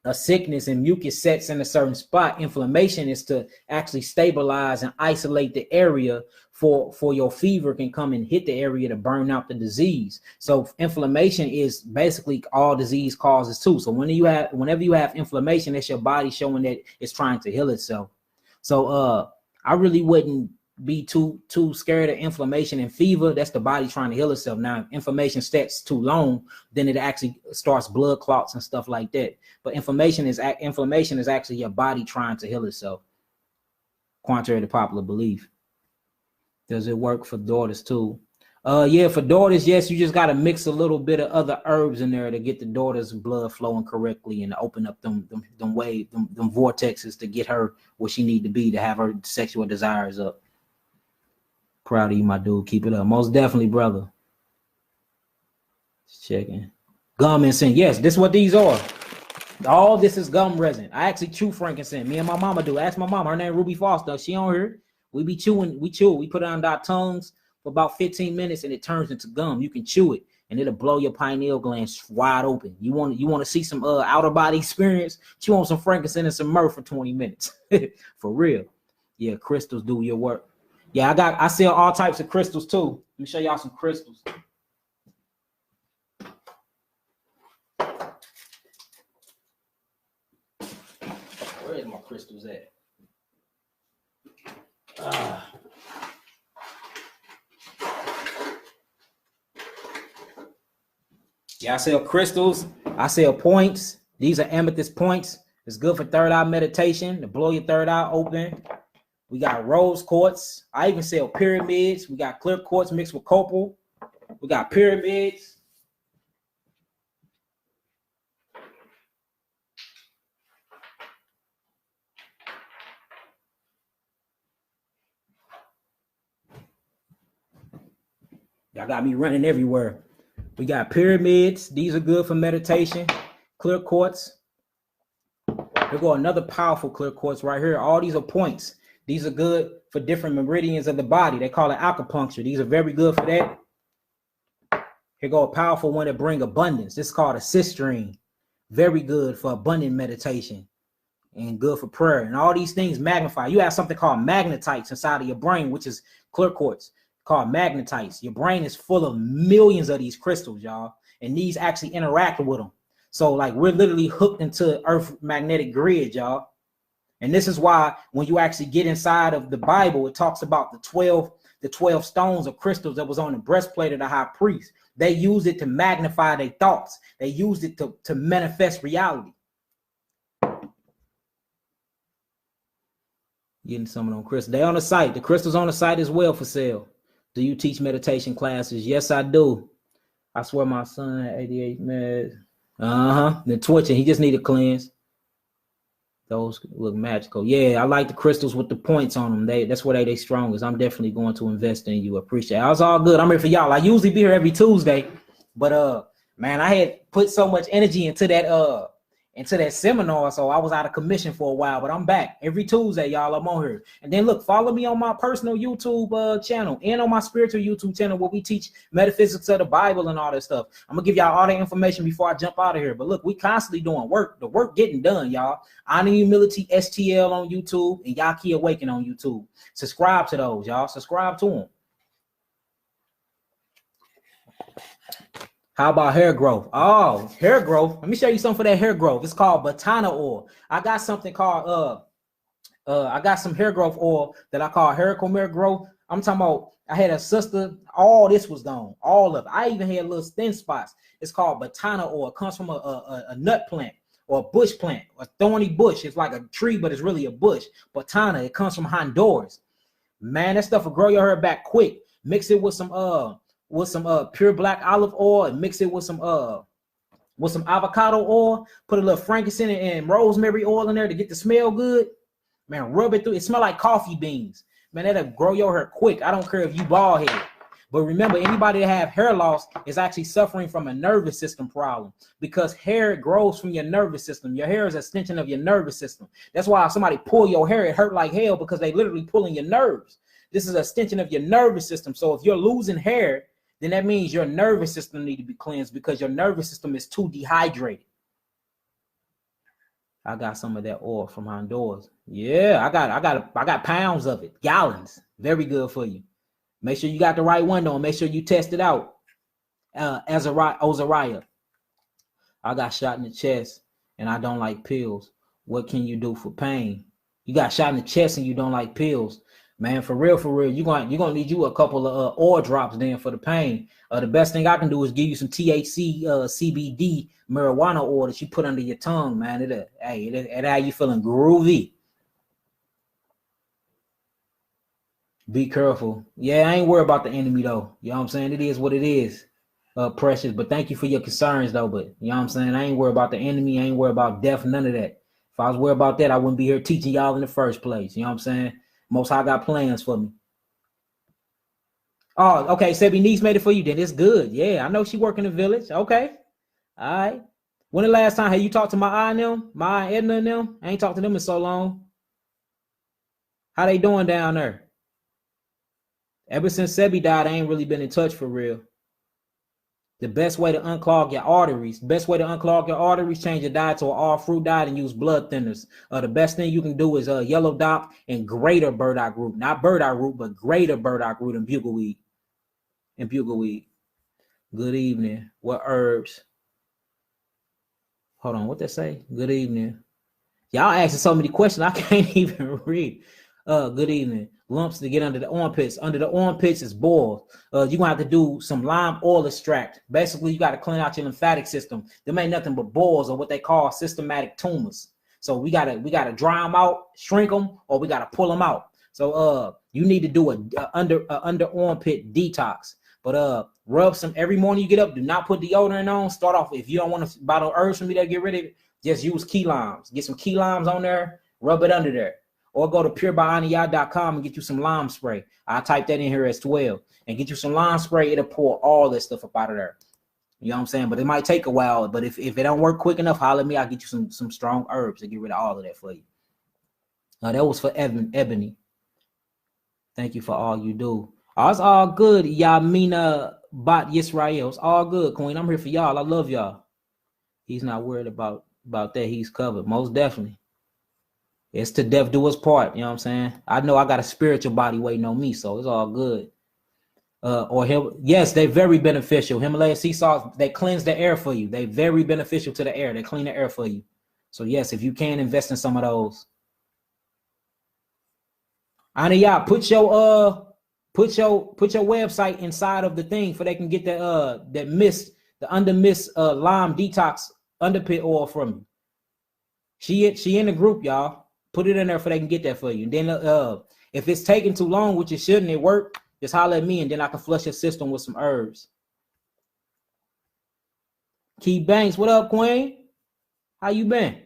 a sickness and mucus sets in a certain spot, inflammation is to actually stabilize and isolate the area for your fever can come and hit the area to burn out the disease. So inflammation is basically all disease causes too. So whenever you have inflammation, it's your body showing that it's trying to heal itself. So I really wouldn't be too scared of inflammation and fever. That's the body trying to heal itself. Now, if inflammation sets too long, then it actually starts blood clots and stuff like that. But inflammation is actually your body trying to heal itself, contrary to popular belief. Does it work for daughters too? Yeah, for daughters, yes. You just got to mix a little bit of other herbs in there to get the daughter's blood flowing correctly and open up them vortexes to get her where she need to be to have her sexual desires up. Proud of you, my dude. Keep it up. Most definitely, brother. Just checking. Gum and sin. Yes, this is what these are. All this is gum resin. I actually chew frankincense. Me and my mama do. Ask my mom. Her name Ruby Foster. She on here. We be chewing. We chew. We put it on our tongues for about 15 minutes and it turns into gum. You can chew it and it'll blow your pineal glands wide open. You want to see some outer body experience? Chew on some frankincense and some myrrh for 20 minutes. For real. Yeah, crystals do your work. Yeah, I sell all types of crystals too. Let me show y'all some crystals. Where is my crystals at? Yeah, I sell crystals. I sell points. These are amethyst points. It's good for third eye meditation to blow your third eye open. We got rose quartz. I even sell pyramids. We got clear quartz mixed with copal. We got pyramids. Y'all got me running everywhere. We got pyramids. These are good for meditation. Clear quartz. Here go another powerful clear quartz right here. All these are points. These are good for different meridians of the body. They call it acupuncture. These are very good for that. Here go a powerful one that bring abundance. This is called a cistrine. Very good for abundant meditation and good for prayer. And all these things magnify. You have something called magnetites inside of your brain, which is clear quartz, called magnetites. Your brain is full of millions of these crystals, y'all. And these actually interact with them. So like we're literally hooked into Earth magnetic grid, y'all. And this is why when you actually get inside of the Bible, it talks about the 12 stones of crystals that was on the breastplate of the high priest. They used it to magnify their thoughts. They used it to manifest reality. Getting some of them crystals. They on the site. The crystals on the site as well for sale. Do you teach meditation classes? Yes, I do. I swear my son had 88 meds. The twitching. He just need to cleanse. Those look magical. Yeah, I like the crystals with the points on them. That's where they strongest. I'm definitely going to invest in you. Appreciate it. It's all good. I'm here for y'all. I usually be here every Tuesday, but man, I had put so much energy into that seminar, so I was out of commission for a while, but I'm back every Tuesday, y'all. I'm on here. And then look, follow me on my personal YouTube channel and on my spiritual YouTube channel where we teach metaphysics of the Bible and all that stuff. I'm gonna give y'all all the information before I jump out of here. But look, we constantly doing work. The work getting done, y'all. Honor Humility STL on YouTube and Yaki Awaken on YouTube. Subscribe to those, y'all. Subscribe to them. How about hair growth? Oh, hair growth. Let me show you something for that hair growth. It's called Batana oil. I got something called I got some hair growth oil that I call hair growth. I'm talking about, I had a sister, all this was gone, all of it. I even had little thin spots. It's called batana oil. It comes from a nut plant or a bush plant, a thorny bush. It's like a tree, but it's really a bush. Batana, it comes from Honduras. Man, that stuff will grow your hair back quick. Mix it with some pure black olive oil, and mix it with some avocado oil. Put a little frankincense and rosemary oil in there to get the smell good. Man, rub it through. It smell like coffee beans. Man, that'll grow your hair quick. I don't care if you bald headed. But remember, anybody that have hair loss is actually suffering from a nervous system problem, because hair grows from your nervous system. Your hair is an extension of your nervous system. That's why if somebody pull your hair, it hurt like hell, because they literally pulling your nerves. This is an extension of your nervous system. So if you're losing hair, then that means your nervous system need to be cleansed, because your nervous system is too dehydrated. I got some of that oil from Honduras. Yeah, I got pounds of it, gallons. Very good for you. Make sure you got the right one though. Make sure you test it out. Ozariah. I got shot in the chest and I don't like pills. What can you do for pain? You got shot in the chest and you don't like pills. Man, for real, you're gonna need you a couple of oil drops then for the pain. The best thing I can do is give you some THC, CBD, marijuana oil that you put under your tongue, man. It how you feeling groovy. Be careful. Yeah, I ain't worried about the enemy though. You know what I'm saying? It is what it is, Precious. But thank you for your concerns though. But you know what I'm saying? I ain't worried about the enemy. I ain't worried about death. None of that. If I was worried about that, I wouldn't be here teaching y'all in the first place. You know what I'm saying? Most High got plans for me. Oh, okay. Sebi niece made it for you. Then it's good. Yeah, I know she work in the village. Okay. All right. When the last time have you talked to my eye and them? My eye, Edna and them? I ain't talked to them in so long. How they doing down there? Ever since Sebi died, I ain't really been in touch for real. The best way to unclog your arteries, change your diet to an all-fruit diet and use blood thinners. The best thing you can do is yellow dock and greater burdock root. Not burdock root, but greater burdock root and bugleweed. Good evening. What herbs? Hold on, what they say? Good evening. Y'all asking so many questions, I can't even read. Good evening. Lumps to get under the armpits. Under the armpits is boiled. You're gonna have to do some lime oil extract. Basically, you got to clean out your lymphatic system. Them ain't nothing but boils, or what they call systematic tumors. So we gotta dry them out, shrink them, or we gotta pull them out. So you need to do a under armpit detox. But rub some every morning you get up. Do not put deodorant on. Start off, if you don't want to bottle herbs for me to get rid of it, just use key limes. Get some key limes on there. Rub it under there. Or go to purebyaniya.com and get you some lime spray. I'll type that in here as well. And get you some lime spray. It'll pour all this stuff up out of there. You know what I'm saying? But it might take a while. But if it don't work quick enough, holler at me. I'll get you some strong herbs to get rid of all of that for you. That was for Ebony. Thank you for all you do. Oh, it's all good. Yamina Bat Yisrael. It's all good, Queen. I'm here for y'all. I love y'all. He's not worried about that. He's covered. Most definitely. It's to death do us part. You know what I'm saying? I know I got a spiritual body waiting on me, so it's all good. Yes, they're very beneficial. Himalaya sea salts, they cleanse the air for you. They're very beneficial to the air. They clean the air for you. So yes, if you can invest in some of those. Anaya, put your website inside of the thing for they can get the under mist lime detox underpit oil from you. She in the group, y'all. Put it in there for they can get that for you. And then if it's taking too long, which it shouldn't, it work, just holler at me and then I can flush your system with some herbs. Key Banks, what up, Queen? How you been?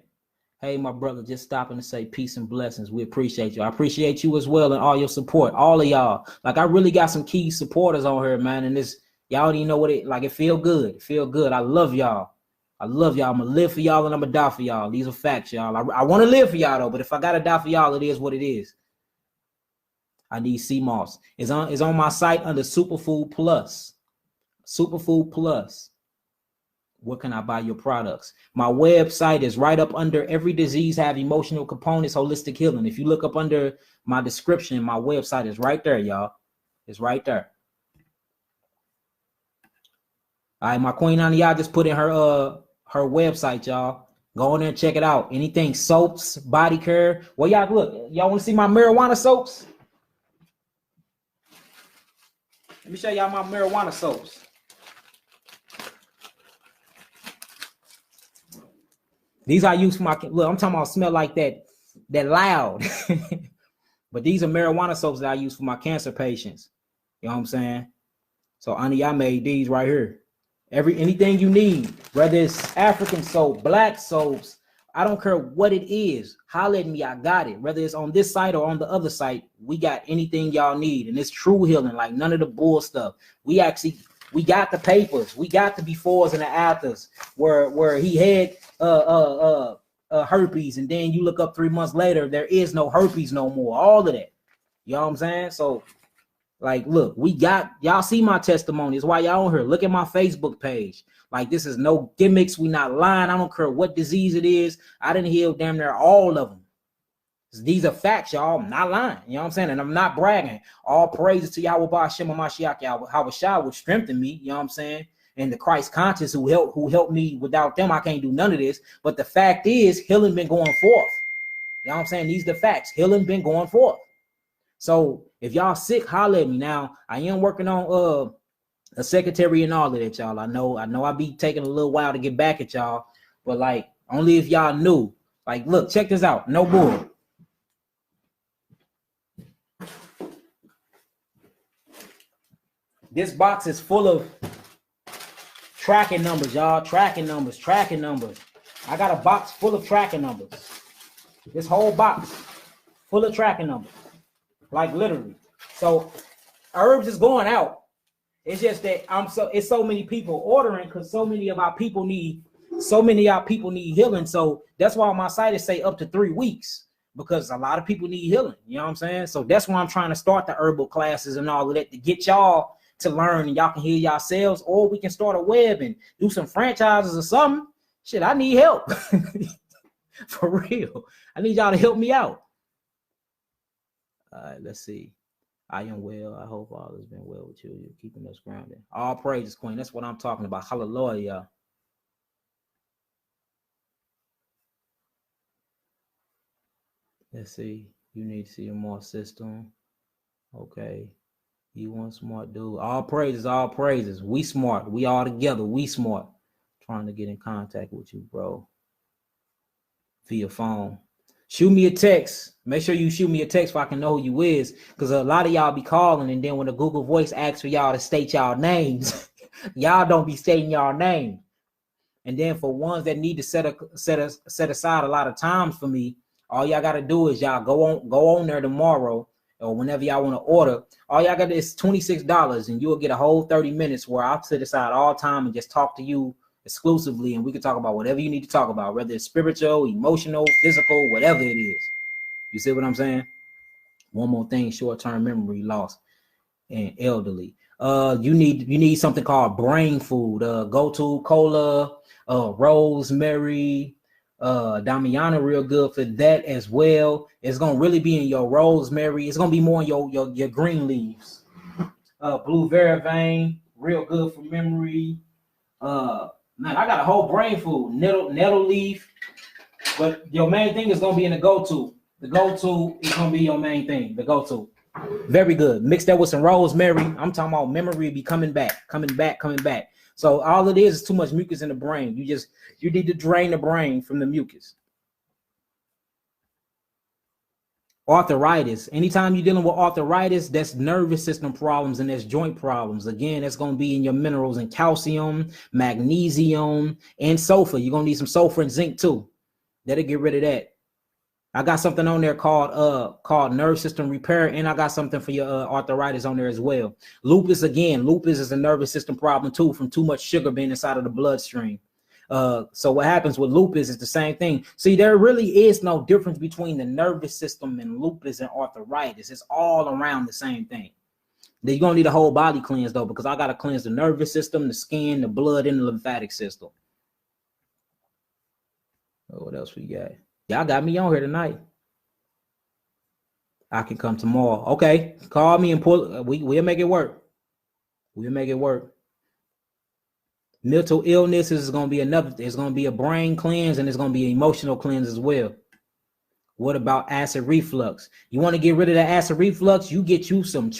Hey, my brother, just stopping to say peace and blessings. We appreciate you. I appreciate you as well and all your support, all of y'all. Like, I really got some key supporters on here, man. And this, y'all don't even know what it feel good. It feel good. I love y'all. I love y'all. I'm going to live for y'all and I'm going to die for y'all. These are facts, y'all. I want to live for y'all, though. But if I got to die for y'all, it is what it is. I need sea moss. It's on my site under Superfood Plus. Superfood Plus. Where can I buy your products? My website is right up under Every Disease Have Emotional Components, Holistic Healing. If you look up under my description, my website is right there, y'all. It's right there. All right, my Queen Aniyah just put in her website, y'all. Go in there and check it out. Anything soaps, body care. Well, y'all look. Y'all want to see my marijuana soaps? Let me show y'all my marijuana soaps. These I use for my, look, I'm talking about smell like that loud. But these are marijuana soaps that I use for my cancer patients. You know what I'm saying? So honey, I made these right here. Anything you need, whether it's African soap, black soaps, I don't care what it is. Holler at me, I got it. Whether it's on this site or on the other site, we got anything y'all need. And it's true healing, like none of the bull stuff. We got the papers, we got the befores and the afters where he had herpes, and then you look up 3 months later, there is no herpes no more. All of that. You know what I'm saying? So like, look, we got, y'all see my testimony. It's why y'all on here. Look at my Facebook page. Like, this is no gimmicks. We not lying. I don't care what disease it is. I didn't heal damn near all of them. These are facts, y'all. I'm not lying. You know what I'm saying? And I'm not bragging. All praises to Yahweh Shema Mashiach, Yahweh Shah, which strengthened me. You know what I'm saying? And the Christ conscious who helped me. Without them, I can't do none of this. But the fact is, healing been going forth. You know what I'm saying? These are the facts. Healing been going forth. So if y'all sick, holler at me. Now, I am working on a secretary and all of that, y'all. I know I be taking a little while to get back at y'all, but like, only if y'all knew. Like, look, check this out. No bull. This box is full of tracking numbers, y'all. Tracking numbers. I got a box full of tracking numbers. This whole box full of tracking numbers. Like literally. So herbs is going out. It's just that it's so many people ordering because so many of our people need healing. So that's why on my site it say up to 3 weeks, because a lot of people need healing. You know what I'm saying? So that's why I'm trying to start the herbal classes and all of that to get y'all to learn and y'all can heal yourselves, or we can start a web and do some franchises or something. Shit, I need help. For real. I need y'all to help me out. All right, let's see. I am well. I hope all has been well with you. You're keeping us grounded. All praises, Queen. That's what I'm talking about. Hallelujah. Let's see. You need to see a more system. Okay. You want smart dude. All praises, all praises. We smart. We all together. We smart. Trying to get in contact with you, bro. Via phone. Shoot me a text. Make sure you shoot me a text so I can know who you is. Because a lot of y'all be calling, and then when the Google Voice asks for y'all to state y'all names, y'all don't be stating y'all name. And then for ones that need to set aside a lot of times for me, all y'all got to do is y'all go on there tomorrow or whenever y'all want to order. All y'all got to do is $26, and you'll get a whole 30 minutes where I'll set aside all time and just talk to you exclusively, and we can talk about whatever you need to talk about, whether it's spiritual, emotional, physical, whatever it is. You see what I'm saying? One more thing: short-term memory loss and elderly. You need something called brain food. Go to cola, rosemary, Damiana, real good for that as well. It's gonna really be in your rosemary. It's gonna be more in your green leaves. Blue vervain, real good for memory. Man, I got a whole brain food, nettle leaf, but your main thing is gonna be in the go-to. The go-to is gonna be your main thing. The go-to, very good. Mix that with some rosemary. I'm talking about memory be coming back. So all it is too much mucus in the brain. You need to drain the brain from the mucus. Arthritis. Anytime you're dealing with arthritis, that's nervous system problems and that's joint problems. Again, that's going to be in your minerals and calcium, magnesium, and sulfur. You're going to need some sulfur and zinc too. That'll get rid of that. I got something on there called nerve system repair, and I got something for your arthritis on there as well. Lupus, again, lupus is a nervous system problem too, from too much sugar being inside of the bloodstream. So what happens with lupus is the same thing. See, there really is no difference between the nervous system and lupus and arthritis. It's all around the same thing. Then you're gonna need a whole body cleanse though, because I gotta cleanse the nervous system, the skin, the blood, and the lymphatic system. Oh, what else we got? Y'all got me on here tonight. I can come tomorrow. Okay, call me and pull. We'll make it work. We'll make it work. Mental illness is going to be another. It's going to be a brain cleanse, and it's going to be an emotional cleanse as well. What about acid reflux? You want to get rid of the acid reflux? You get you some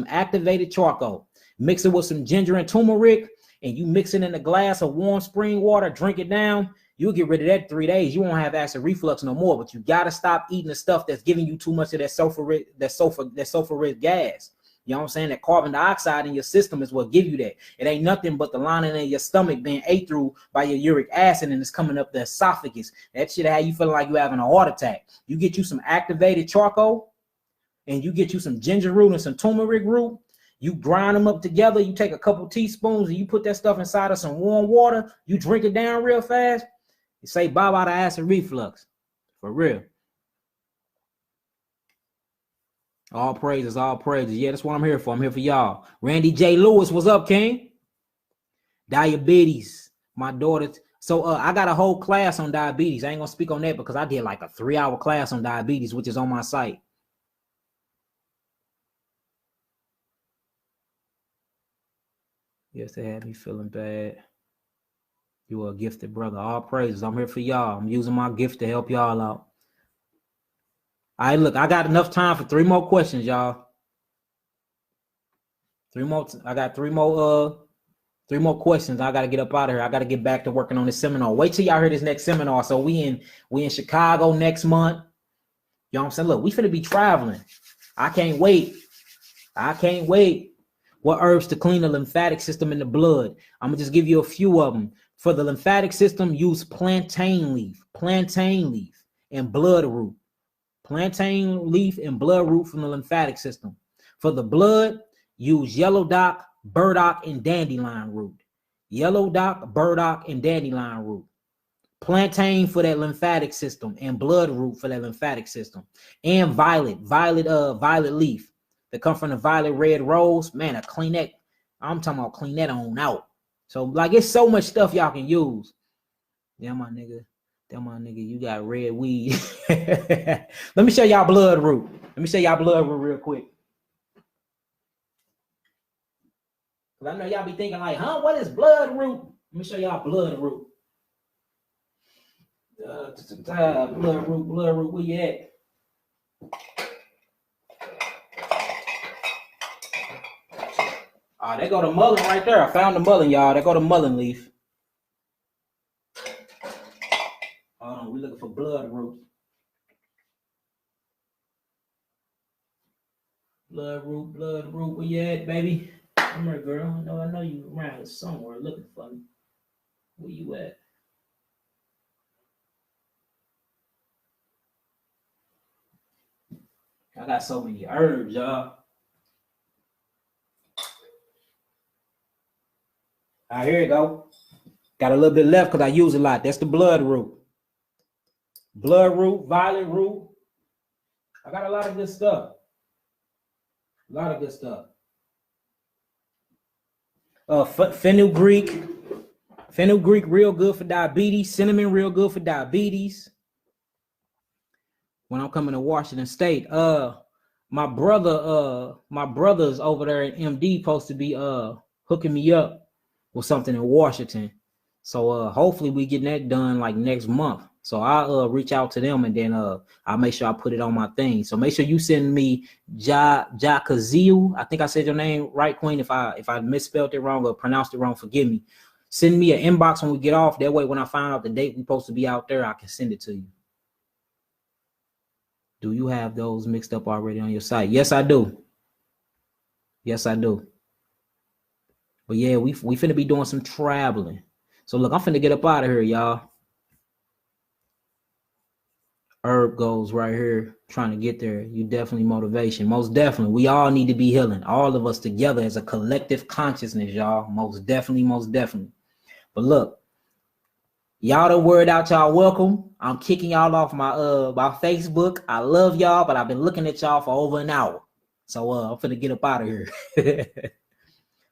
activated charcoal. Mix it with some ginger and turmeric, and you mix it in a glass of warm spring water, drink it down. You'll get rid of that in 3 days. You won't have acid reflux no more, but you got to stop eating the stuff that's giving you too much of that sulfuric gas. You know what I'm saying? That carbon dioxide in your system is what give you that. It ain't nothing but the lining in your stomach being ate through by your uric acid, and it's coming up the esophagus. That shit how you feeling like you having a heart attack. You get you some activated charcoal, and you get you some ginger root and some turmeric root. You grind them up together. You take a couple teaspoons and you put that stuff inside of some warm water. You drink it down real fast. You say bye-bye to acid reflux. For real. All praises, all praises. Yeah, that's what I'm here for. I'm here for y'all. Randy J. Lewis, what's up, King? Diabetes. My daughter. So I got a whole class on diabetes. I ain't gonna speak on that because I did like a 3-hour class on diabetes, which is on my site. Yes, they had me feeling bad. You are a gifted brother. All praises. I'm here for y'all. I'm using my gift to help y'all out. All right, look, I got enough time for 3 more questions, y'all. 3 more. I got 3 more questions. I got to get up out of here. I got to get back to working on this seminar. Wait till y'all hear this next seminar. So we in Chicago next month. You know what I'm saying? Look, we finna be traveling. I can't wait. I can't wait. What herbs to clean the lymphatic system in the blood? I'm gonna just give you a few of them. For the lymphatic system, use plantain leaf, and blood root. Plantain leaf and blood root from the lymphatic system. For the blood, use yellow dock, burdock, and dandelion root. Yellow dock, burdock, and dandelion root. Plantain for that lymphatic system, and blood root for that lymphatic system. And violet leaf that come from the violet red rose. Man, clean that. I'm talking about clean that on out. So like it's so much stuff y'all can use. Yeah, my nigga. You got red weed. Let me show y'all blood root. Let me show y'all blood root real quick. Cause I know y'all be thinking like, huh, what is blood root? Let me show y'all blood root. Blood root, where you at? There go the mullein right there. I found the mullein, y'all. There go the mullein leaf. Hold on, we looking for blood root. Blood root, where you at, baby? Come here, girl. I know you around somewhere looking for me. Where you at? I got so many herbs, y'all. All right, here you go. Got a little bit left because I use a lot. That's the blood root. Blood root, violet root. I got a lot of good stuff. Fenugreek. Fenugreek, real good for diabetes. Cinnamon, real good for diabetes. When I'm coming to Washington State, my brother's over there at MD supposed to be hooking me up with something in Washington. So hopefully we get that done like next month. So I'll reach out to them and then I'll make sure I put it on my thing. So make sure you send me Jakaziu. I think I said your name right, Queen. If I misspelled it wrong or pronounced it wrong, forgive me. Send me an inbox when we get off. That way when I find out the date we're supposed to be out there, I can send it to you. Do you have those mixed up already on your site? Yes, I do. Yes, I do. But yeah, we finna be doing some traveling. So look, I'm finna get up out of here, y'all. Herb goes right here, trying to get there. You definitely motivation. Most definitely. We all need to be healing. All of us together as a collective consciousness, y'all. Most definitely, most definitely. But look, y'all done word out y'all welcome. I'm kicking y'all off my Facebook. I love y'all, but I've been looking at y'all for over an hour. So I'm finna get up out of here.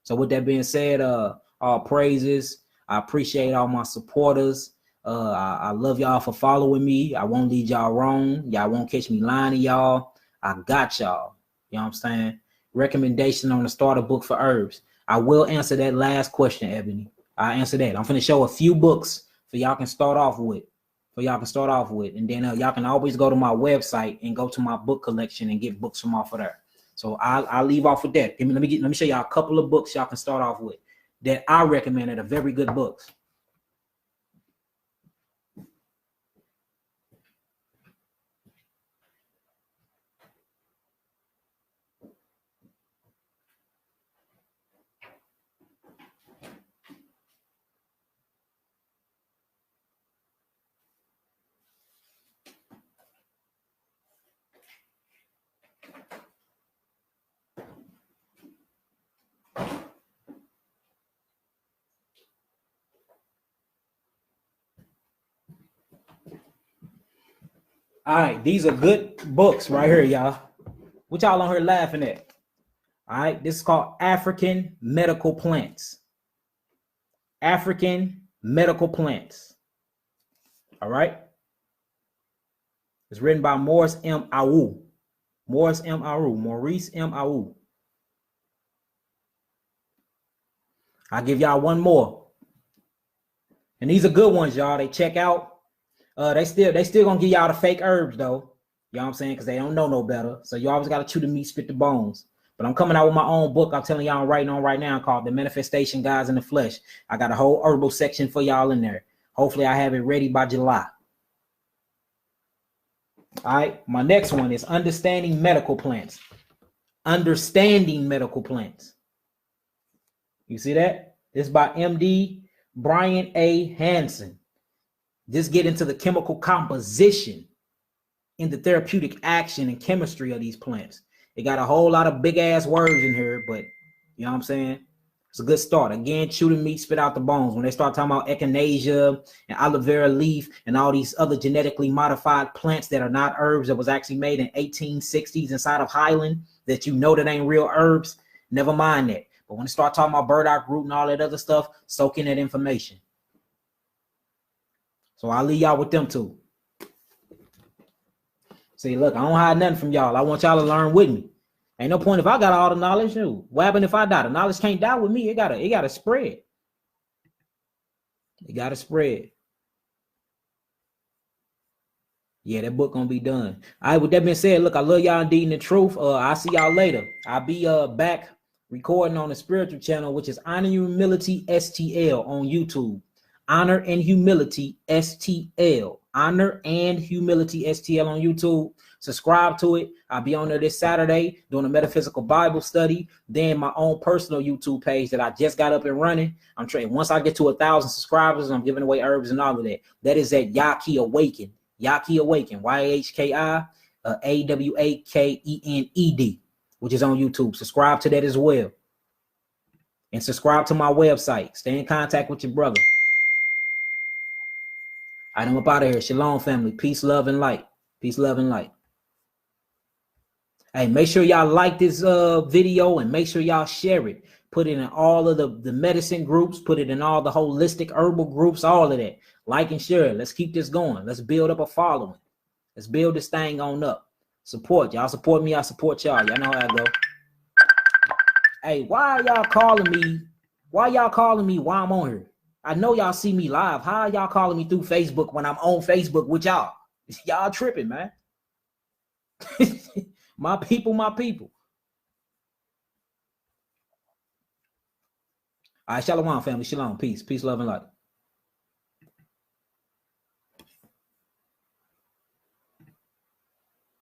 So with that being said, all praises. I appreciate all my supporters. I love y'all for following me. I won't lead y'all wrong. Y'all won't catch me lying to y'all. I got y'all. You know what I'm saying? Recommendation on the starter book for herbs. I will answer that last question, Ebony. I answer that. I'm finna show a few books for y'all can start off with. And then y'all can always go to my website and go to my book collection and get books from off of there. So I'll leave off with that. Let me show y'all a couple of books y'all can start off with that I recommend that are very good books. All right, these are good books right here, y'all. What y'all on here laughing at? All right, this is called African Medical Plants. African Medical Plants. All right. It's written by Maurice M. Awu. Maurice M. Awu. I'll give y'all one more. And these are good ones, y'all. They check out. They still gonna give y'all the fake herbs though. You know what I'm saying? Because they don't know no better. So you always gotta chew the meat, spit the bones. But I'm coming out with my own book. I'm telling y'all I'm writing on right now called The Manifestation Guides in the Flesh. I got a whole herbal section for y'all in there. Hopefully I have it ready by July. All right. My next one is Understanding Medical Plants. Understanding Medical Plants. You see that? It's by MD Brian A. Hansen. Just get into the chemical composition in the therapeutic action and chemistry of these plants. It got a whole lot of big ass words in here, but you know what I'm saying? It's a good start. Again, chew the meat, spit out the bones. When they start talking about echinacea and aloe vera leaf and all these other genetically modified plants that are not herbs that was actually made in 1860s inside of Highland that you know that ain't real herbs, never mind that. But when they start talking about burdock root and all that other stuff, soak in that information. So I'll leave y'all with them too. See, look, I don't hide nothing from y'all. I want y'all to learn with me. Ain't no point if I got all the knowledge. Dude. What happened if I die? The knowledge can't die with me. It gotta spread. It gotta spread. Yeah, that book gonna be done. All right, with that being said, look, I love y'all indeed in the truth. I'll see y'all later. I'll be back recording on the spiritual channel, which is Honor and Humility STL on YouTube. Honor and Humility STL. Honor and Humility STL on YouTube. Subscribe to it. I'll be on there this Saturday doing a metaphysical Bible study. Then my own personal YouTube page that I just got up and running. I'm trying. Once I get to 1,000 subscribers, I'm giving away herbs and all of that. That is at Yaki Awaken. Yaki Awaken. YHKI AWAKENED, which is on YouTube. Subscribe to that as well. And subscribe to my website. Stay in contact with your brother. All right, I'm up out of here. Shalom, family. Peace, love, and light. Peace, love, and light. Hey, make sure y'all like this video and make sure y'all share it. Put it in all of the medicine groups. Put it in all the holistic herbal groups, all of that. Like and share it. Let's keep this going. Let's build up a following. Let's build this thing on up. Support. Y'all support me. I support y'all. Y'all know how I go. Hey, why are y'all calling me? Why y'all calling me while I'm on here? I know y'all see me live. How are y'all calling me through Facebook when I'm on Facebook with y'all? Y'all tripping, man. My people, my people. All right, shalom, family. Shalom. Peace. Peace, love, and light.